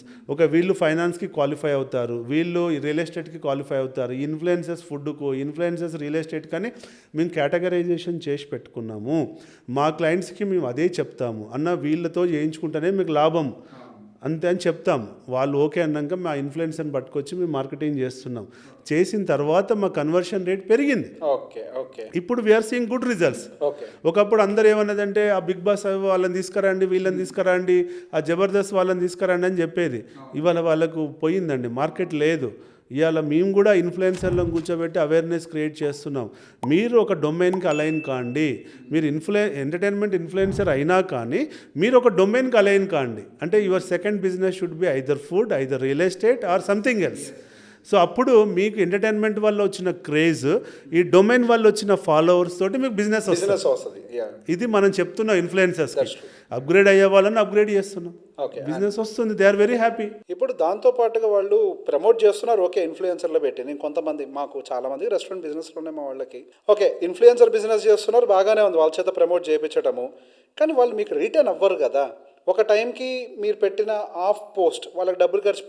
వీళ్ళు ఫైనాన్స్కి క్వాలిఫై అవుతారు, వీళ్ళు రియల్ ఎస్టేట్కి క్వాలిఫై అవుతారు, ఇన్ఫ్లుయెన్సర్స్ ఫుడ్కు, ఇన్ఫ్లుయెన్సర్స్ రియల్ ఎస్టేట్, కానీ మేము కేటగరైజేషన్ చేసి పెట్టుకున్నాము. మా క్లయింట్స్కి మేము అదే చెప్తాము, అన్న వీళ్ళతో చేయించుకుంటేనే మీకు లాభం అంతే అని చెప్తాం. వాళ్ళు ఓకే అన్నాక మా ఇన్ఫ్లుయెన్సర్ని పట్టుకొచ్చి మేము మార్కెటింగ్ చేస్తున్నాం. చేసిన తర్వాత మా కన్వర్షన్ రేట్ పెరిగింది. ఇప్పుడు వీఆర్ సీయింగ్ గుడ్ రిజల్ట్స్. ఒకప్పుడు అందరూ ఏమన్నదంటే, ఆ బిగ్ బాస్ వాళ్ళని తీసుకురండి, వీళ్ళని తీసుకురండి, ఆ జబర్దస్త్ వాళ్ళని తీసుకురండి అని చెప్పేది. ఇవాళ వాళ్ళకు పోయిందండి, మార్కెట్ లేదు. ఇవాళ మేము కూడా ఇన్ఫ్లుయెన్సర్లను కూర్చోబెట్టి అవేర్నెస్ క్రియేట్ చేస్తున్నాం. మీరు ఒక డొమైన్కి అలైన్ కాండి. మీరు ఎంటర్టైన్మెంట్ ఇన్ఫ్లుయెన్సర్ అయినా కానీ మీరు ఒక డొమైన్కి అలైన్ కాండి. అంటే your second business should be either food, either real estate or something else. So అప్పుడు మీకు ఎంటర్టైన్మెంట్ వల్ల వచ్చిన క్రేజ్, ఈ డొమైన్ వల్ల వచ్చిన ఫాలోవర్స్ తోటి మీకు బిజినెస్ వస్తుంది. ఇది మనం చెప్తున్న ఇన్ఫ్లుయెన్సర్స్కి. అప్గ్రేడ్ అయ్యే వాళ్ళని అప్గ్రేడ్ చేస్తున్నాం, బిజినెస్ వస్తుంది, దే ఆర్ వెరీ హ్యాపీ. ఇప్పుడు దాంతో పాటుగా వాళ్ళు ప్రమోట్ చేస్తున్నారు. ఓకే, ఇన్ఫ్లుయెన్సర్లో పెట్టి నేను కొంతమంది, మాకు చాలా మంది రెస్టారెంట్ బిజినెస్లు ఉన్నాయి మా వాళ్ళకి. ఓకే, ఇన్ఫ్లుయెన్సర్ బిజినెస్ చేస్తున్నారు, బాగానే ఉంది, వాళ్ళ చేత ప్రమోట్ చేయించడము. కానీ వాళ్ళు మీకు రిటర్న్ అవ్వరు కదా. ఒక టైంకి మీరు పెట్టిన ఆఫ్ పోస్ట్ వాళ్ళకి డబ్బులు ఖర్చు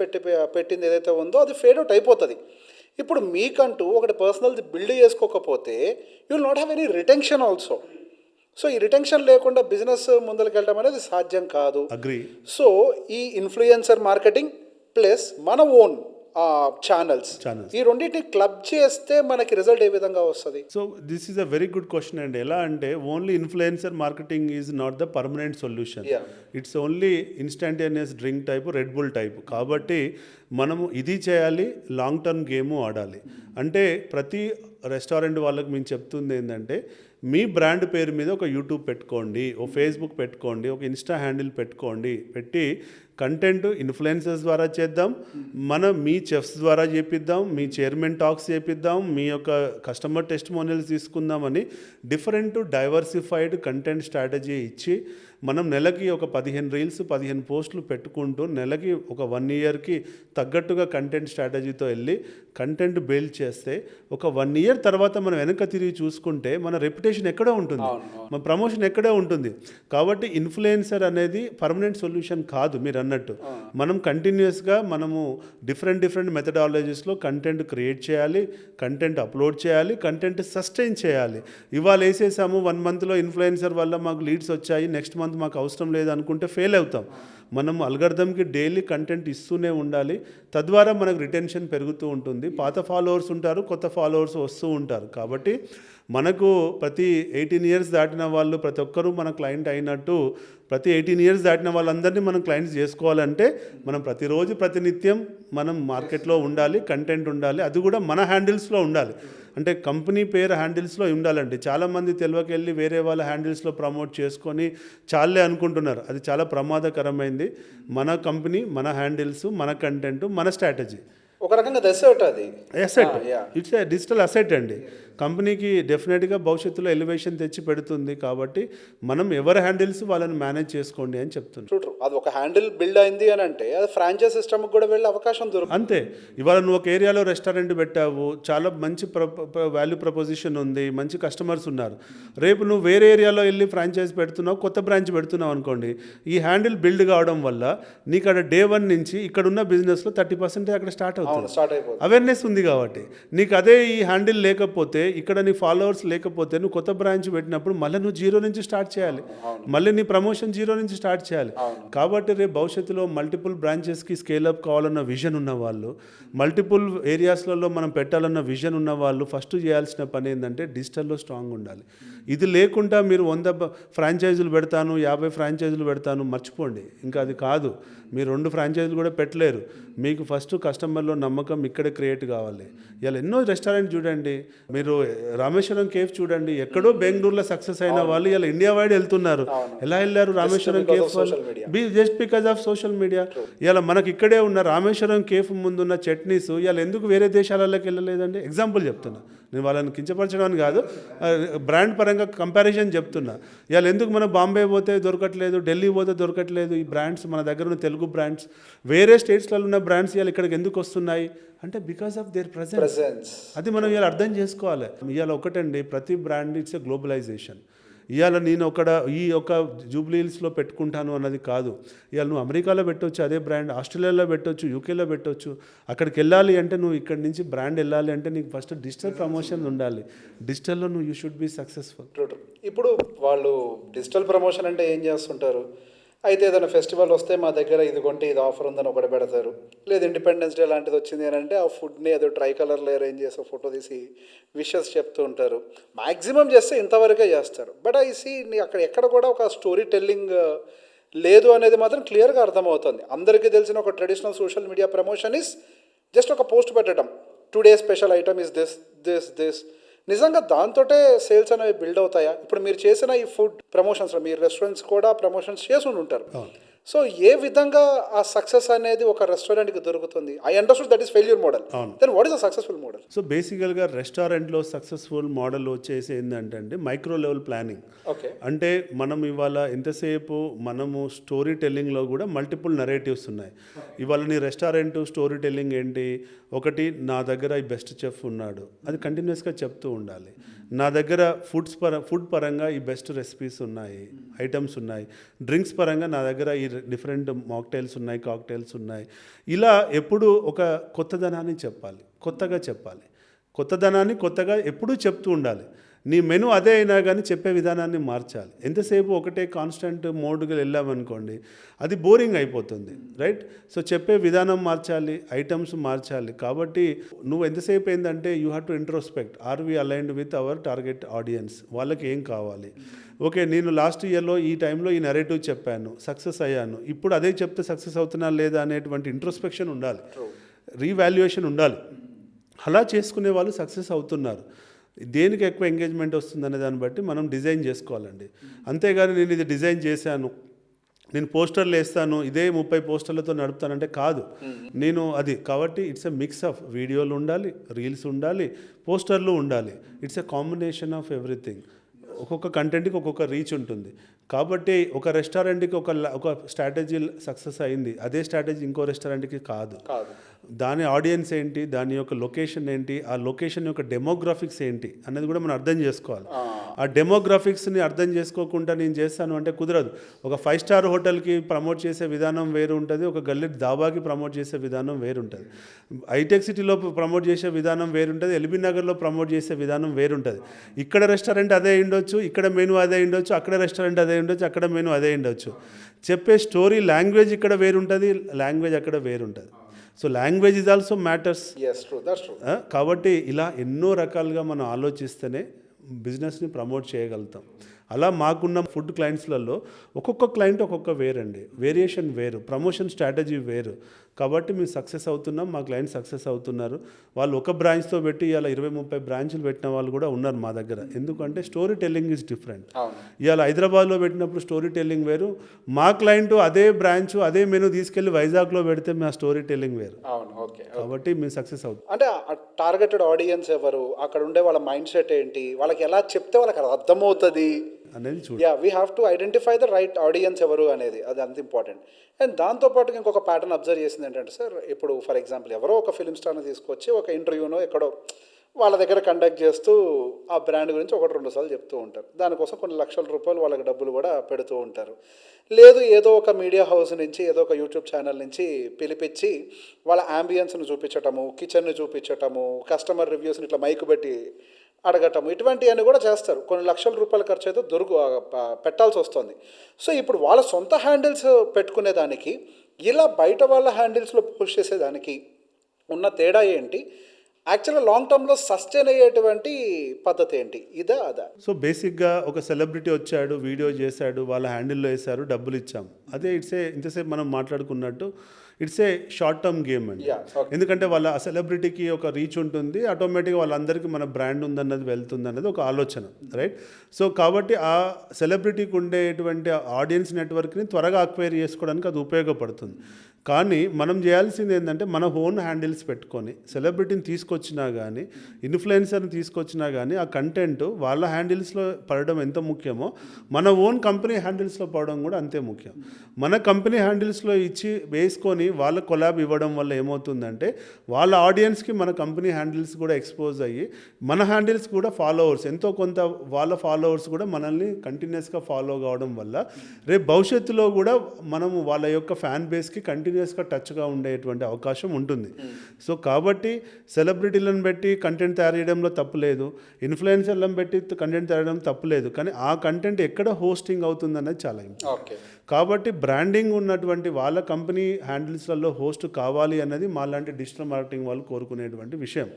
పెట్టింది ఏదైతే ఉందో అది ఫేడ్ అవుట్ అయిపోతుంది. ఇప్పుడు మీకంటూ ఒకటి పర్సనల్ది బిల్డ్ చేసుకోకపోతే you will not have any retention also. So ఈ రిటెన్షన్ లేకుండా బిజినెస్ ముందరికి వెళ్ళడం అనేది సాధ్యం కాదు. అగ్రీ. సో ఈ ఇన్ఫ్లుయెన్సర్ మార్కెటింగ్ ప్లస్ మన ఓన్ ఛానల్స్. Channels. ఈ రెండింటిని క్లబ్ చేస్తే మనకి రిజల్ట్ ఏ విధంగా వస్తుంది? So this is a very good question అండి. ఎలా అంటే only influencer marketing is not the permanent solution. Yeah. It's only instantaneous drink type, red bull type. కాబట్టి మనము ఇది చేయాలి, లాంగ్ టర్మ్ గేము ఆడాలి. అంటే ప్రతి రెస్టారెంట్ వాళ్ళకి మేము చెప్తుంది ఏంటంటే, మీ బ్రాండ్ పేరు మీద ఒక యూట్యూబ్ పెట్టుకోండి, ఒక ఫేస్బుక్ పెట్టుకోండి, ఒక ఇన్స్టా హ్యాండిల్ పెట్టి కంటెంట్ ఇన్ఫ్లుయెన్సర్స్ ద్వారా చేద్దాం, మీ చెఫ్స్ ద్వారా చేపిద్దాం, మీ చైర్మన్ టాక్స్ చేపిద్దాం, మీ యొక్క కస్టమర్ టెస్టిమోనియల్స్ తీసుకుందామని డిఫరెంట్ డైవర్సిఫైడ్ కంటెంట్ స్ట్రాటజీ ఇచ్చి మనం నెలకి ఒక 15 రీల్స్ 15 పోస్టులు పెట్టుకుంటూ నెలకి ఒక 1 ఇయర్కి తగ్గట్టుగా కంటెంట్ స్ట్రాటజీతో వెళ్ళి కంటెంట్ బిల్డ్ చేస్తే ఒక 1 ఇయర్ తర్వాత మనం వెనక తిరిగి చూసుకుంటే మన రెప్యుటేషన్ ఎక్కడో ఉంటుంది, మన ప్రమోషన్ ఎక్కడే ఉంటుంది. కాబట్టి ఇన్ఫ్లుయెన్సర్ అనేది పర్మనెంట్ సొల్యూషన్ కాదు. మీరు అన్నట్టు మనం కంటిన్యూస్గా మనము డిఫరెంట్ మెథడాలజీస్లో కంటెంట్ క్రియేట్ చేయాలి, కంటెంట్ అప్లోడ్ చేయాలి, కంటెంట్ సస్టైన్ చేయాలి. ఇవాళ వేసేసాము 1 మంత్లో ఇన్ఫ్లుయెన్సర్ వల్ల మాకు లీడ్స్ వచ్చాయి, నెక్స్ట్ మంత్ మాకు అవసరం లేదు అనుకుంటే ఫెయిల్ అవుతాం. మనం అల్గర్థంకి డైలీ కంటెంట్ ఇస్తూనే ఉండాలి. తద్వారా మనకు రిటెన్షన్ పెరుగుతూ ఉంటుంది. పాత ఫాలోవర్స్ ఉంటారు, కొత్త ఫాలోవర్స్ వస్తూ ఉంటారు. కాబట్టి మనకు ప్రతి 18 ఇయర్స్ దాటిన వాళ్ళు ప్రతి ఒక్కరూ మన క్లయింట్ అయినట్టు ప్రతి 18 ఇయర్స్ దాటిన వాళ్ళందరినీ మనం క్లయింట్స్ చేసుకోవాలంటే మనం ప్రతిరోజు ప్రతినిత్యం మనం మార్కెట్లో ఉండాలి, కంటెంట్ ఉండాలి, అది కూడా మన హ్యాండిల్స్లో ఉండాలి. అంటే కంపెనీ పేరు హ్యాండిల్స్లో ఉండాలండి. చాలామంది తెలియకెళ్ళి వేరే వాళ్ళ హ్యాండిల్స్లో ప్రమోట్ చేసుకొని చాలే అనుకుంటున్నారు. అది చాలా ప్రమాదకరమైంది. మన కంపెనీ, మన హ్యాండిల్స్, మన కంటెంట్, మన స్ట్రాటజీ. ఒక రకంగా అసెట్ అది. Asset, it's a digital asset అండి. కంపెనీకి డెఫినెట్గా భవిష్యత్తులో ఎలివేషన్ తెచ్చి పెడుతుంది. కాబట్టి మనం ఎవరి హ్యాండిల్స్ వాళ్ళని మేనేజ్ చేసుకోండి అని చెప్తున్నాను. ట్రూ. అది ఒక హ్యాండిల్ బిల్డ్ అయింది అని అంటే అది ఫ్రాంచైజ్ సిస్టమ్కి కూడా వెళ్ళే అవకాశం దొరుకుతుంది. అంతే. ఇవాళ నువ్వు ఒక ఏరియాలో రెస్టారెంట్ పెట్టావు, చాలా మంచి వాల్యూ ప్రపోజిషన్ ఉంది, మంచి కస్టమర్స్ ఉన్నారు. రేపు నువ్వు వేరే ఏరియాలో వెళ్ళి ఫ్రాంచైజ్ పెడుతున్నావు, కొత్త బ్రాంచ్ పెడుతున్నావు అనుకోండి, ఈ హ్యాండిల్ బిల్డ్ కావడం వల్ల నీకు అక్కడ డే 1 నుంచి ఇక్కడ ఉన్న బిజినెస్లో 30% అక్కడ స్టార్ట్ అవుతుంది. అవేర్నెస్ ఉంది కాబట్టి. నీకు అదే ఈ హ్యాండిల్ లేకపోతే, ఇక్కడ నీ ఫాలోవర్స్ లేకపోతే, నువ్వు కొత్త బ్రాంచ్ పెట్టినప్పుడు మళ్ళీ నువ్వు 0 నుంచి స్టార్ట్ చేయాలి, మళ్ళీ నీ ప్రమోషన్ 0 నుంచి స్టార్ట్ చేయాలి. కాబట్టి రేపు భవిష్యత్తులో మల్టిపుల్ బ్రాంచెస్కి స్కేలప్ కావాలన్న విజన్ ఉన్న వాళ్ళు, మల్టిపుల్ ఏరియాస్లలో మనం పెట్టాలన్న విజన్ ఉన్న వాళ్ళు ఫస్ట్ చేయాల్సిన పని ఏంటంటే డిజిటల్లో స్ట్రాంగ్ ఉండాలి. ఇది లేకుండా మీరు 100 ఫ్రాంచైజీలు పెడతాను, 50 ఫ్రాంచైజీలు పెడతాను, మర్చిపోండి. ఇంకా అది కాదు. మీరు 2 ఫ్రాంచైజీలు కూడా పెట్టలేరు. మీకు ఫస్ట్ కస్టమర్లో నమ్మకం ఇక్కడే క్రియేట్ కావాలి. ఇలా ఎన్నో రెస్టారెంట్ చూడండి, మీరు రామేశ్వరం కేఫ్ చూడండి, ఎక్కడో బెంగళూరులో సక్సెస్ అయిన వాళ్ళు ఇలా ఇండియా వైడ్ వెళ్తున్నారు. ఎలా వెళ్ళారు? Rameswaram cafe just because of social media. ఇలా మనకి ఇక్కడే ఉన్న రామేశ్వరం కేఫ్ ముందున్న చట్నీస్ ఇలా ఎందుకు వేరే దేశాలలోకి వెళ్ళలేదండి? ఎగ్జాంపుల్ చెప్తున్నా, నేను వాళ్ళని కించపరచడానికి కాదు, బ్రాండ్ పరంగా కంపారిజన్ చెప్తున్నా. ఇవాళ ఎందుకు మన బాంబే పోతే దొరకట్లేదు, ఢిల్లీ పోతే దొరకట్లేదు ఈ బ్రాండ్స్, మన దగ్గర ఉన్న తెలుగు బ్రాండ్స్, వేరే స్టేట్స్లలో ఉన్న బ్రాండ్స్ ఇవాళ ఇక్కడికి ఎందుకు వస్తున్నాయి అంటే బికాస్ ఆఫ్ దేర్ ప్రెజెన్స్. అది మనం ఇవాళ అర్థం చేసుకోవాలి. ఇవాళ ఒకటండి, ప్రతి బ్రాండ్ ఇట్స్ ఎ గ్లోబలైజేషన్. ఇవాళ నేను ఈ ఒక జూబ్లీ హిల్స్లో పెట్టుకుంటాను అన్నది కాదు. ఇవాళ నువ్వు అమెరికాలో పెట్టవచ్చు అదే బ్రాండ్, ఆస్ట్రేలియాలో పెట్టవచ్చు, యూకేలో పెట్టవచ్చు. అక్కడికి వెళ్ళాలి అంటే నువ్వు ఇక్కడి నుంచి బ్రాండ్ వెళ్ళాలి అంటే నీకు ఫస్ట్ డిజిటల్ ప్రమోషన్ ఉండాలి. డిజిటల్లో నువ్వు యూ షుడ్ బి సక్సెస్ఫుల్. ఇప్పుడు వాళ్ళు డిజిటల్ ప్రమోషన్ అంటే ఏం చేస్తుంటారు? అయితే ఏదైనా ఫెస్టివల్ వస్తే మా దగ్గర ఇది కొంటే ఇది ఆఫర్ ఉందని ఒకటి పెడతారు. లేదు ఇండిపెండెన్స్ డే లాంటిది వచ్చింది అని అంటే ఆ ఫుడ్ని ఏదో ట్రై కలర్లో అరేంజ్ చేసి ఫోటో తీసి విషెస్ చెప్తూ ఉంటారు. మ్యాక్సిమం చేస్తే ఇంతవరకే చేస్తారు. బట్ ఐ సీ అక్కడ ఎక్కడ కూడా ఒక స్టోరీ టెల్లింగ్ లేదు అనేది మాత్రం క్లియర్గా అర్థమవుతుంది. అందరికీ తెలిసిన ఒక traditional social media promotion is just ఒక పోస్ట్ పెట్టడం, today special item is this. నిజంగా దాంతోటే సేల్స్ అనేవి బిల్డ్ అవుతాయా? ఇప్పుడు మీరు చేసిన ఈ ఫుడ్ ప్రమోషన్స్లో మీరు రెస్టారెంట్స్ కూడా ప్రమోషన్స్ చేసి ఉంటారు. సో ఏ విధంగా ఆ సక్సెస్ అనేది ఒక రెస్టారెంట్కి దొరుకుతుంది? I understood that is failure model. Then what is a successful model? So బేసికల్గా రెస్టారెంట్లో సక్సెస్ఫుల్ మోడల్ వచ్చేసి ఏంటంటే మైక్రో లెవెల్ ప్లానింగ్. ఓకే. అంటే మనం ఇవాళ ఎంతసేపు మనము స్టోరీ టెల్లింగ్లో కూడా మల్టిపుల్ నరేటివ్స్ ఉన్నాయి. ఇవాళ నీ రెస్టారెంట్ స్టోరీ టెల్లింగ్ ఏంటి? ఒకటి, నా దగ్గర ఈ బెస్ట్ చెఫ్ ఉన్నాడు, అది కంటిన్యూస్గా చెప్తూ ఉండాలి. నా దగ్గర ఫుడ్ పరంగా ఈ బెస్ట్ రెసిపీస్ ఉన్నాయి, ఐటమ్స్ ఉన్నాయి. డ్రింక్స్ పరంగా నా దగ్గర ఈ డిఫరెంట్ మాక్టైల్స్ ఉన్నాయి, కాక్టైల్స్ ఉన్నాయి. ఇలా ఎప్పుడు ఒక కొత్తదనాన్ని చెప్పాలి, కొత్తగా చెప్పాలి. కొత్తదనాన్ని కొత్తగా ఎప్పుడూ చెప్తూ ఉండాలి. నీ మెను అదే అయినా కానీ చెప్పే విధానాన్ని మార్చాలి. ఎంతసేపు ఒకటే కాన్స్టెంట్ మోడ్కి వెళ్ళామనుకోండి అది బోరింగ్ అయిపోతుంది, రైట్? సో చెప్పే విధానం మార్చాలి, ఐటమ్స్ మార్చాలి. కాబట్టి నువ్వు ఎంతసేపు ఏంటంటే you have to introspect, are we aligned with our target audience, వాళ్ళకి ఏం కావాలి. ఓకే, నేను లాస్ట్ ఇయర్లో ఈ టైంలో ఈ నెరేటివ్ చెప్పాను, సక్సెస్ అయ్యాను, ఇప్పుడు అదే చెప్తే సక్సెస్ అవుతున్నా లేదా అనేటువంటి ఇంట్రోస్పెక్షన్ ఉండాలి, రీవాల్యుయేషన్ ఉండాలి. అలా చేసుకునే వాళ్ళు సక్సెస్ అవుతున్నారు. దేనికి ఎక్కువ ఎంగేజ్మెంట్ వస్తుందనే దాన్ని బట్టి మనం డిజైన్ చేసుకోవాలండి. అంతేగాని నేను ఇది డిజైన్ చేశాను, నేను పోస్టర్లు వేస్తాను, ఇదే 30 పోస్టర్లతో నడుపుతానంటే కాదు. నేను అది కాబట్టి ఇట్స్ ఎ మిక్స్ ఆఫ్ వీడియోలు ఉండాలి, రీల్స్ ఉండాలి, పోస్టర్లు ఉండాలి. It's a combination of everything. ఒక్కొక్క కంటెంట్కి ఒక్కొక్క రీచ్ ఉంటుంది. కాబట్టి ఒక రెస్టారెంట్కి ఒక స్ట్రాటజీ సక్సెస్ అయింది, అదే స్ట్రాటజీ ఇంకో రెస్టారెంట్కి కాదు. దాని ఆడియన్స్ ఏంటి, దాని యొక్క లొకేషన్ ఏంటి, ఆ లొకేషన్ యొక్క డెమోగ్రాఫిక్స్ ఏంటి అనేది కూడా మనం అర్థం చేసుకోవాలి. ఆ డెమోగ్రాఫిక్స్ని అర్థం చేసుకోకుండా నేను చేస్తాను అంటే కుదరదు. ఒక 5 స్టార్ హోటల్కి ప్రమోట్ చేసే విధానం వేరు ఉంటుంది, ఒక గల్లెట్ దాబాకి ప్రమోట్ చేసే విధానం వేరుంటుంది, హైటెక్ సిటీలో ప్రమోట్ చేసే విధానం వేరుంటుంది, ఎల్బీ నగర్లో ప్రమోట్ చేసే విధానం వేరుంటుంది. ఇక్కడ రెస్టారెంట్ అదే ఉండొచ్చు, ఇక్కడ మెనూ అదే ఉండొచ్చు, అక్కడ రెస్టారెంట్ అదే ఉండొచ్చు, అక్కడ మెనూ అదే ఉండొచ్చు. చెప్పే స్టోరీ లాంగ్వేజ్ ఇక్కడ వేరుంటుంది, లాంగ్వేజ్ అక్కడ వేరుంటుంది. So language is also matters. కాబట్టి ఇలా ఎన్నో రకాలుగా మనం ఆలోచిస్తేనే బిజినెస్ని ప్రమోట్ చేయగలుగుతాం. అలా మాకున్న ఫుడ్ క్లయింట్స్లలో ఒక్కొక్క క్లయింట్ ఒక్కొక్క వేరండి, వేరియేషన్ వేరు, ప్రమోషన్ స్ట్రాటజీ వేరు. కాబట్టి మేము సక్సెస్ అవుతున్నాం, మా క్లయింట్ సక్సెస్ అవుతున్నారు. వాళ్ళు ఒక బ్రాంచ్తో పెట్టి ఇలా 20-30 బ్రాంచ్లు పెట్టిన వాళ్ళు కూడా ఉన్నారు మా దగ్గర. ఎందుకంటే స్టోరీ టెల్లింగ్ ఈజ్ డిఫరెంట్. ఇవాళ హైదరాబాద్లో పెట్టినప్పుడు స్టోరీ టెల్లింగ్ వేరు, మా క్లయింట్ అదే బ్రాంచ్ అదే మెనూ తీసుకెళ్ళి వైజాగ్లో పెడితే మా స్టోరీ టెల్లింగ్ వేరు. కాబట్టి మేము సక్సెస్ అవుతాం. అంటే టార్గెటెడ్ ఆడియన్స్ ఎవరు, అక్కడ ఉండే వాళ్ళ మైండ్ సెట్ ఏంటి, వాళ్ళకి ఎలా చెప్తే వాళ్ళకి అర్థమవుతుంది అనేది చూడండి. We have to identify the right audience ఎవరు అనేది, అది అంత ఇంపార్టెంట్. అండ్ దాంతోపాటు ఇంకొక ప్యాటర్న్ అబ్జర్వ్ చేసింది ఏంటంటే సార్, ఇప్పుడు ఫర్ ఎగ్జాంపుల్ ఎవరో ఒక ఫిలిం స్టార్ని తీసుకొచ్చి ఒక ఇంటర్వ్యూనో ఎక్కడో వాళ్ళ దగ్గర కండక్ట్ చేస్తూ ఆ బ్రాండ్ గురించి 1-2 సార్లు చెప్తూ ఉంటారు. దానికోసం కొన్ని లక్షల రూపాయలు వాళ్ళకి డబ్బులు కూడా పెడుతూ ఉంటారు. లేదు ఏదో ఒక మీడియా హౌస్ నుంచి ఏదో ఒక యూట్యూబ్ ఛానల్ నుంచి పిలిపించి వాళ్ళ యాంబియన్స్ని చూపించటము, కిచెన్ని చూపించటము, కస్టమర్ రివ్యూస్ని ఇట్లా మైకు పెట్టి అడగటము, ఇటువంటివన్నీ కూడా చేస్తారు. కొన్ని లక్షల రూపాయల ఖర్చు అయితే పెట్టాల్సి వస్తుంది. సో ఇప్పుడు వాళ్ళ సొంత హ్యాండిల్స్ పెట్టుకునేదానికి ఇలా బయట వాళ్ళ హ్యాండిల్స్లో పోస్ట్ చేసేదానికి ఉన్న తేడా ఏంటి, యాక్చువల్గా లాంగ్ టర్మ్లో సస్టైన్ అయ్యేటువంటి పద్ధతి ఏంటి, ఇదా అదా? సో బేసిక్గా ఒక సెలబ్రిటీ వచ్చాడు, వీడియో చేశాడు, వాళ్ళ హ్యాండిల్లో వేశారు, డబ్బులు ఇచ్చాం. అదే ఇంతసేపు మనం మాట్లాడుకున్నట్టు it's a short term game అండి. ఎందుకంటే వాళ్ళ సెలబ్రిటీకి ఒక రీచ్ ఉంటుంది, ఆటోమేటిక్గా వాళ్ళందరికీ మన బ్రాండ్ ఉందన్నది వెళ్తుంది అన్నది ఒక ఆలోచన, రైట్? సో కాబట్టి ఆ సెలబ్రిటీకి ఉండేటువంటి ఆడియన్స్ నెట్వర్క్ని త్వరగా అక్వైర్ చేసుకోవడానికి అది ఉపయోగపడుతుంది. కానీ మనం చేయాల్సింది ఏంటంటే మన ఓన్ హ్యాండిల్స్ పెట్టుకొని సెలబ్రిటీని తీసుకొచ్చినా కానీ, ఇన్ఫ్లుయెన్సర్ని తీసుకొచ్చినా కానీ ఆ కంటెంట్ వాళ్ళ హ్యాండిల్స్లో పడడం ఎంత ముఖ్యమో మన ఓన్ కంపెనీ హ్యాండిల్స్లో పడడం కూడా అంతే ముఖ్యం. మన కంపెనీ హ్యాండిల్స్లో ఇచ్చి వేసుకొని వాళ్ళ కొలాబ్ ఇవ్వడం వల్ల ఏమవుతుందంటే వాళ్ళ ఆడియన్స్కి మన కంపెనీ హ్యాండిల్స్ కూడా ఎక్స్పోజ్ అయ్యి మన హ్యాండిల్స్ కూడా ఫాలోవర్స్ ఎంతో కొంత వాళ్ళ ఫాలోవర్స్ కూడా మనల్ని కంటిన్యూస్గా ఫాలో కావడం వల్ల రేపు భవిష్యత్తులో కూడా మనము వాళ్ళ యొక్క ఫ్యాన్ బేస్కి కంటిన్యూస్గా టచ్గా ఉండేటువంటి అవకాశం ఉంటుంది. సో కాబట్టి సెలబ్రిటీలను పెట్టి కంటెంట్ తయారు చేయడంలో తప్పులేదు, ఇన్ఫ్లుయెన్సర్లను పెట్టి కంటెంట్ తయారు చేయడం తప్పులేదు, కానీ ఆ కంటెంట్ ఎక్కడ హోస్టింగ్ అవుతుంది అనేది చాలా ఇంపార్టెంట్. కాబట్టి బ్రాండింగ్ ఉన్నటువంటి వాళ్ళ కంపెనీ హ్యాండిల్స్లలో హోస్ట్ కావాలి అన్నది మాలాంటి డిజిటల్ మార్కెటింగ్ వాళ్ళు కోరుకునేటువంటి విషయం.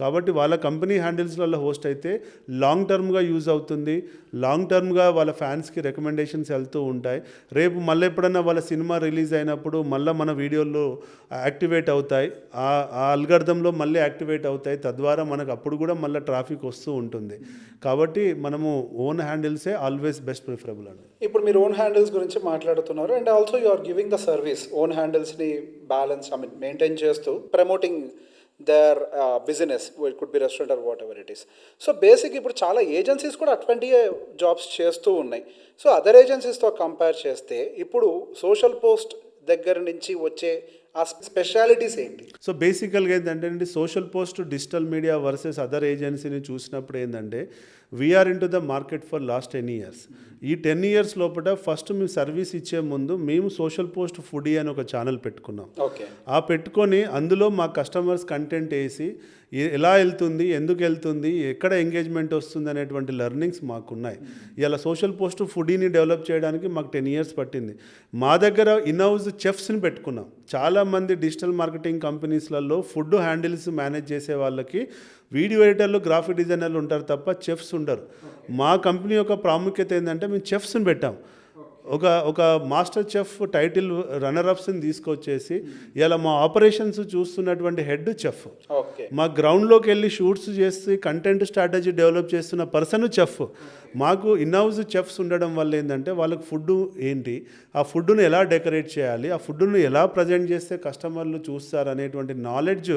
కాబట్టి వాళ్ళ కంపెనీ హ్యాండిల్స్లలో హోస్ట్ అయితే లాంగ్ టర్మ్గా యూజ్ అవుతుంది, లాంగ్ టర్మ్గా వాళ్ళ ఫ్యాన్స్కి రికమెండేషన్స్ వెళ్తూ ఉంటాయి. రేపు మళ్ళీ ఎప్పుడన్నా వాళ్ళ సినిమా రిలీజ్ అయినప్పుడు మళ్ళీ మన వీడియోల్లో యాక్టివేట్ అవుతాయి, ఆ అల్గారిథంలో మళ్ళీ యాక్టివేట్ అవుతాయి, తద్వారా మనకు అప్పుడు కూడా మళ్ళీ ట్రాఫిక్ వస్తూ ఉంటుంది. కాబట్టి మనము ఓన్ హ్యాండిల్సే ఆల్వేస్ బెస్ట్ ప్రిఫరబుల్ అండి. ఇప్పుడు మీరు ఓన్ హ్యాండిల్స్ గురించి మాట్లాడుతున్నారు, and also you are giving the service, own హ్యాండిల్స్ని బ్యాలెన్స్ మెయింటైన్ చేస్తూ promoting their business, it could be restaurant or whatever it is. So basic ఇప్పుడు చాలా ఏజెన్సీస్ కూడా అటువంటి జాబ్స్ చేస్తూ ఉన్నాయి. సో అదర్ ఏజెన్సీస్తో కంపేర్ చేస్తే ఇప్పుడు సోషల్ పోస్ట్ దగ్గర నుంచి వచ్చే ఆ స్పెషాలిటీస్ ఏంటి? సో బేసికల్గా ఏంటంటే social post digital media versus other ఏజెన్సీని చూసినప్పుడు ఏంటంటే we are into the market for last 10 years. ఈ 10 years లోపల ఫస్ట్ మేము సర్వీస్ ఇచ్చే ముందు మేము సోషల్ పోస్ట్ ఫుడీ అని ఒక ఛానల్ పెట్టుకున్నాం. ఆ పెట్టుకొని అందులో మా కస్టమర్స్ కంటెంట్ వేసి ఎలా వెళ్తుంది, ఎందుకు వెళ్తుంది, ఎక్కడ ఎంగేజ్మెంట్ వస్తుంది అనేటువంటి లెర్నింగ్స్ మాకున్నాయి. ఇలా సోషల్ పోస్ట్ ఫుడీని డెవలప్ చేయడానికి మాకు 10 years పట్టింది. మా దగ్గర ఇన్హౌస్ చెఫ్స్ని పెట్టుకున్నాం. చాలామంది డిజిటల్ మార్కెటింగ్ కంపెనీస్లలో ఫుడ్ హ్యాండిల్స్ మేనేజ్ చేసే వాళ్ళకి వీడియో ఎడిటర్లు, గ్రాఫిక్ డిజైనర్లు ఉంటారు తప్ప చెఫ్స్ ఉండరు. మా కంపెనీ యొక్క ప్రాముఖ్యత ఏంటంటే మేము చెఫ్స్ని పెట్టాం. ఒక మాస్టర్ చెఫ్ టైటిల్ రన్నర్అప్స్ని తీసుకొచ్చేసి ఇలా మా ఆపరేషన్స్ చూస్తున్నటువంటి హెడ్ చెఫ్, ఓకే, మా గ్రౌండ్లోకి వెళ్ళి షూట్స్ చేసి కంటెంట్ స్ట్రాటజీ డెవలప్ చేస్తున్న పర్సన్ చెఫ్. మాకు ఇన్హౌస్ చెఫ్స్ ఉండడం వల్ల ఏంటంటే వాళ్ళకి ఫుడ్ ఏంటి, ఆ ఫుడ్ను ఎలా డెకరేట్ చేయాలి, ఆ ఫుడ్ను ఎలా ప్రజెంట్ చేస్తే కస్టమర్లు చూస్తారు అనేటువంటి నాలెడ్జ్,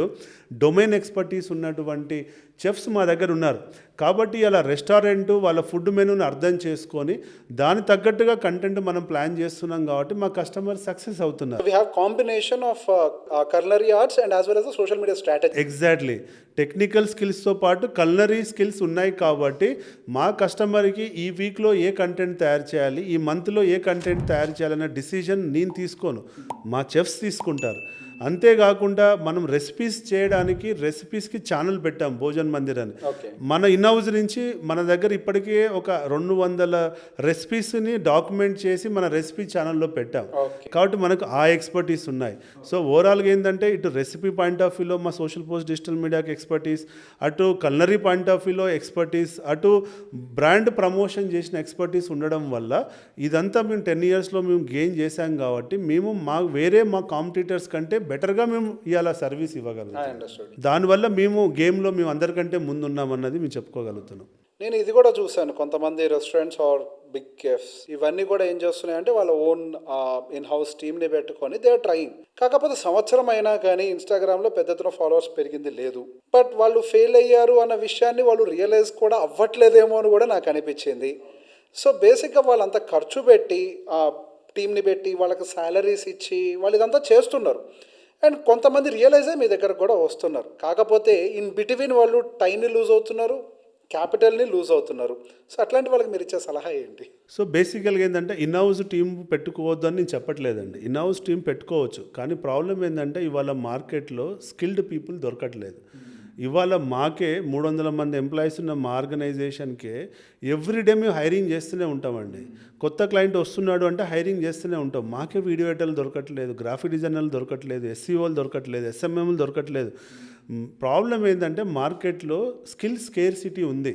డొమైన్ ఎక్స్పర్టీస్ ఉన్నటువంటి చెఫ్స్ మా దగ్గర ఉన్నారు. కాబట్టి అలా రెస్టారెంట్ వాళ్ళ ఫుడ్ మెనూని అర్థం చేసుకొని దాని తగ్గట్టుగా కంటెంట్ మనం ప్లాన్ చేస్తున్నాం కాబట్టి మా కస్టమర్ సక్సెస్ అవుతున్నారు. we have combination of culinary arts and as well as the social media strategy. Exactly, technical స్కిల్స్తో పాటు కల్నరీ స్కిల్స్ ఉన్నాయి కాబట్టి మా కస్టమర్కి ఈ వీక్లో ఏ కంటెంట్ తయారు చేయాలి, ఈ మంత్లో ఏ కంటెంట్ తయారు చేయాలన్న డిసిజన్ నేను తీసుకోను, మా చెఫ్స్ తీసుకుంటారు. అంతేకాకుండా మనం రెసిపీస్ చేయడానికి రెసిపీస్కి ఛానల్ పెట్టాం, భోజన్ మందిర్ అని. Okay. మన ఇన్హౌస్ నుంచి మన దగ్గర ఇప్పటికే ఒక 200 రెసిపీస్ని డాక్యుమెంట్ చేసి మన రెసిపీ ఛానల్లో పెట్టాం. Okay. కాబట్టి మనకు ఆ ఎక్స్పర్టీస్ ఉన్నాయి. సో ఓవరాల్గా ఏంటంటే ఇటు రెసిపీ పాయింట్ ఆఫ్ వ్యూలో మా సోషల్ పోస్ట్ డిజిటల్ మీడియాకి ఎక్స్పర్టీస్, అటు కల్నరీ పాయింట్ ఆఫ్ వ్యూలో ఎక్స్పర్టీస్, అటు బ్రాండ్ ప్రమోషన్ చేసిన ఎక్స్పర్టీస్ ఉండడం వల్ల ఇదంతా మేము 10 yearsలో మేము గెయిన్ చేశాం. కాబట్టి మేము మా కాంపిటీటర్స్ కంటే బెటర్గా మేము ఇవాళ సర్వీస్ I ఇవ్వగలుగుతాం. understood. దానివల్ల మేము గేమ్లో మేము అందరికంటే ముందున్నామన్నది మేము చెప్పుకోగలుగుతున్నాం. నేను ఇది కూడా చూశాను, కొంతమంది రెస్టారెంట్స్ ఆర్ బిగ్ కేఫ్స్ ఇవన్నీ కూడా ఏం చేస్తున్నాయంటే వాళ్ళ ఓన్ ఇన్ హౌస్ టీమ్ని పెట్టుకొని దే ఆర్ ట్రయింగ్. కాకపోతే సంవత్సరం అయినా కానీ ఇన్స్టాగ్రామ్లో పెద్ద ఎత్తున ఫాలోవర్స్ పెరిగింది లేదు. బట్ వాళ్ళు ఫెయిల్ అయ్యారు అన్న విషయాన్ని వాళ్ళు రియలైజ్ కూడా అవ్వట్లేదేమో అని కూడా నాకు అనిపించింది. సో బేసిక్గా వాళ్ళంతా ఖర్చు పెట్టి టీమ్ని పెట్టి వాళ్ళకి శాలరీస్ ఇచ్చి వాళ్ళు ఇదంతా చేస్తున్నారు. అండ్ కొంతమంది రియలైజ్ అయ్యి మీ దగ్గరకు కూడా వస్తున్నారు. కాకపోతే ఇన్ బిట్వీన్ వాళ్ళు టైంని లూజ్ అవుతున్నారు, క్యాపిటల్ని లూజ్ అవుతున్నారు. సో అట్లాంటి వాళ్ళకి మీరు ఇచ్చే సలహా ఏంటి? సో బేసికల్గా ఏంటంటే ఇన్హౌస్ టీం పెట్టుకోవద్దు అని నేను చెప్పట్లేదండి. ఇన్హౌస్ టీం పెట్టుకోవచ్చు, కానీ ప్రాబ్లం ఏంటంటే ఇవాళ మార్కెట్లో స్కిల్డ్ పీపుల్ దొరకట్లేదు. ఇవాళ మాకే 300 మంది ఎంప్లాయీస్ ఉన్న మా ఆర్గనైజేషన్కే ఎవ్రీడే మేము హైరింగ్ చేస్తూనే ఉంటామండి. కొత్త క్లయింట్ వస్తున్నాడు అంటే హైరింగ్ చేస్తూనే ఉంటాం. మాకే వీడియో ఎడిటర్లు దొరకట్లేదు, గ్రాఫిక్ డిజైనర్లు దొరకట్లేదు, ఎస్సీఓలు దొరకట్లేదు, ఎస్ఎంఎంలు దొరకట్లేదు. ప్రాబ్లం ఏంటంటే మార్కెట్లో స్కిల్ స్కేర్సిటీ ఉంది.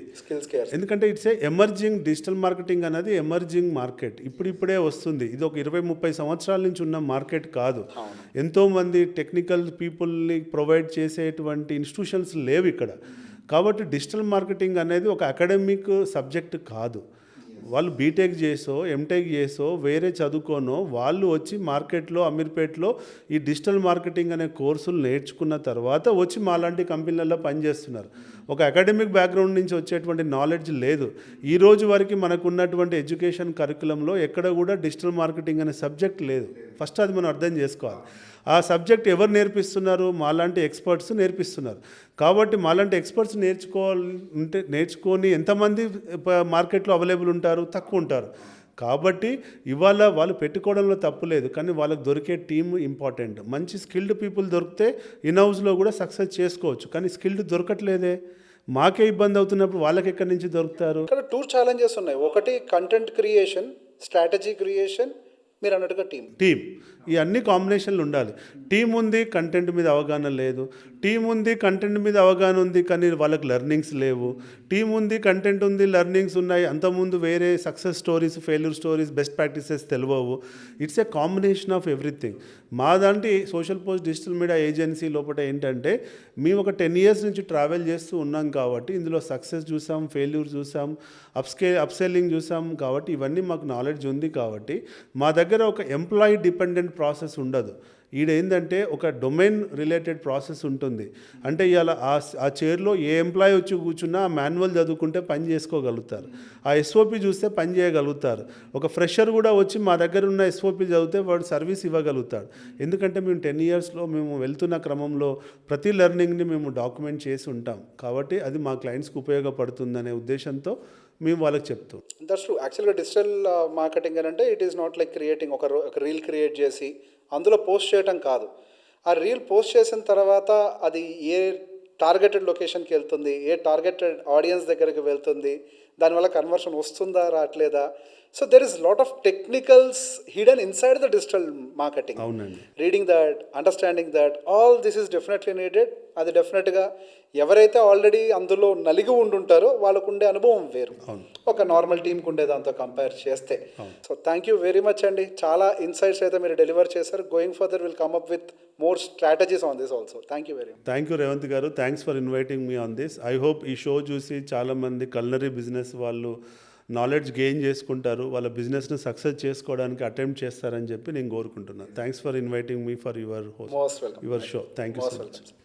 ఎందుకంటే it's a emerging, digital marketing అనేది ఎమర్జింగ్ మార్కెట్, ఇప్పుడిప్పుడే వస్తుంది. ఇది ఒక 20-30 సంవత్సరాల నుంచి ఉన్న మార్కెట్ కాదు. ఎంతోమంది టెక్నికల్ పీపుల్ని ప్రొవైడ్ చేసేటువంటి ఇన్స్టిట్యూషన్స్ లేవు ఇక్కడ. కాబట్టి డిజిటల్ మార్కెటింగ్ అనేది ఒక అకాడమిక్ సబ్జెక్ట్ కాదు. వాళ్ళు బీటెక్ చేసో ఎంటెక్ చేసో వేరే చదువుకోనో వాళ్ళు వచ్చి మార్కెట్లో అమీర్పేట్లో ఈ డిజిటల్ మార్కెటింగ్ అనే కోర్సులు నేర్చుకున్న తర్వాత వచ్చి మాలాంటి కంపెనీలలో పనిచేస్తున్నారు. ఒక అకాడమిక్ బ్యాక్గ్రౌండ్ నుంచి వచ్చేటువంటి నాలెడ్జ్ లేదు. ఈ రోజు వరకు మనకు ఉన్నటువంటి ఎడ్యుకేషన్ కరికులంలో ఎక్కడ కూడా డిజిటల్ మార్కెటింగ్ అనే సబ్జెక్ట్ లేదు. ఫస్ట్ అది మనం అర్థం చేసుకోవాలి. ఆ సబ్జెక్ట్ ఎవరు నేర్పిస్తున్నారు? మాలాంటి ఎక్స్పర్ట్స్ నేర్పిస్తున్నారు. కాబట్టి మాలాంటి ఎక్స్పర్ట్స్ నేర్చుకొని ఎంతమంది మార్కెట్లో అవైలబుల్ ఉంటారు? తక్కువ ఉంటారు. కాబట్టి ఇవాళ వాళ్ళు పెట్టుకోవడంలో తప్పు లేదు, కానీ వాళ్ళకి దొరికే టీమ్ ఇంపార్టెంట్. మంచి స్కిల్డ్ పీపుల్ దొరికితే ఇన్ హౌస్లో కూడా సక్సెస్ చేసుకోవచ్చు, కానీ స్కిల్డ్ దొరకట్లేదే. మాకే ఇబ్బంది అవుతున్నప్పుడు వాళ్ళకి ఎక్కడి నుంచి దొరుకుతారు? ఇక్కడ 2 ఛాలెంజెస్ ఉన్నాయి. ఒకటి కంటెంట్ క్రియేషన్, స్ట్రాటజీ క్రియేషన్, మీరు అన్నట్టుగా టీమ్. ఈ అన్ని కాంబినేషన్లు ఉండాలి. టీం ఉంది, కంటెంట్ మీద అవగాహన లేదు. టీం ఉంది, కంటెంట్ మీద అవగాహన ఉంది, కానీ వాళ్ళకి లెర్నింగ్స్ లేవు. టీం ఉంది, కంటెంట్ ఉంది, లెర్నింగ్స్ ఉన్నాయి, అంతకుముందు వేరే success stories, failure stories, best practices తెలియవు. It's a combination of everything. మాదంటే social post digital media agency లోపల ఏంటంటే మేము ఒక 10 years నుంచి ట్రావెల్ చేస్తూ ఉన్నాం కాబట్టి ఇందులో సక్సెస్ చూసాం, ఫెయిల్యూర్ చూసాం, అప్సెల్లింగ్ చూసాం. కాబట్టి ఇవన్నీ మాకు నాలెడ్జ్ ఉంది. కాబట్టి మా దగ్గర ఒక ఎంప్లాయీ డిపెండెంట్ ప్రాసెస్ ఉండదు. ఈడేంటంటే ఒక డొమైన్ రిలేటెడ్ ప్రాసెస్ ఉంటుంది. అంటే ఇవాళ ఆ చైర్లో ఏ ఎంప్లాయీ వచ్చి కూర్చున్నా ఆ మాన్యువల్ చదువుకుంటే పని చేసుకోగలుగుతారు, ఆ ఎస్ఓపి చూస్తే పని చేయగలుగుతారు. ఒక ఫ్రెషర్ కూడా వచ్చి మా దగ్గర ఉన్న ఎస్ఓపి చదివితే వాడు సర్వీస్ ఇవ్వగలుగుతాడు. ఎందుకంటే మేము 10 yearsలో మేము వెళ్తున్న క్రమంలో ప్రతి లెర్నింగ్ని మేము డాక్యుమెంట్ చేసి ఉంటాం. కాబట్టి అది మా క్లయింట్స్కి ఉపయోగపడుతుందనే ఉద్దేశంతో మేము వాళ్ళకి చెప్తాం. That's true. యాక్చువల్గా డిజిటల్ మార్కెటింగ్ అని అంటే it is not like creating ఒక రీల్ క్రియేట్ చేసి అందులో పోస్ట్ చేయటం కాదు. ఆ రీల్ పోస్ట్ చేసిన తర్వాత అది ఏ టార్గెటెడ్ లొకేషన్కి వెళ్తుంది, ఏ టార్గెటెడ్ ఆడియన్స్ దగ్గరికి వెళ్తుంది, దానివల్ల కన్వర్షన్ వస్తుందా రావట్లేదా. So there is lot of technicals hidden inside the digital marketing. అవునండి. Reading that, understanding that, all this is definitely needed. అది డెఫినెట్గా ఎవరైతే ఆల్రెడీ అందులో నలిగి ఉండుంటారో వాళ్ళకు ఉండే అనుభవం వేరు, ఒక నార్మల్ టీంకి ఉండే దాంతో కంపేర్ చేస్తే. So thank you very much అండి, చాలా ఇన్సైట్స్ అయితే మీరు డెలివర్ చేశారు. Going further will come up with more strategies on this also. Thank you very much. Thank you Revanth గారు, thanks for inviting me on this. I hope ఈ show చూసి చాలామంది culinary business వాళ్ళు నాలెడ్జ్ గెయిన్ చేసుకుంటారు, వాళ్ళ బిజినెస్ను success చేసుకోవడానికి attempt చేస్తారని చెప్పి నేను కోరుకుంటున్నాను. Thanks for inviting me for your most welcome. Your show. Thank you so much. Welcome.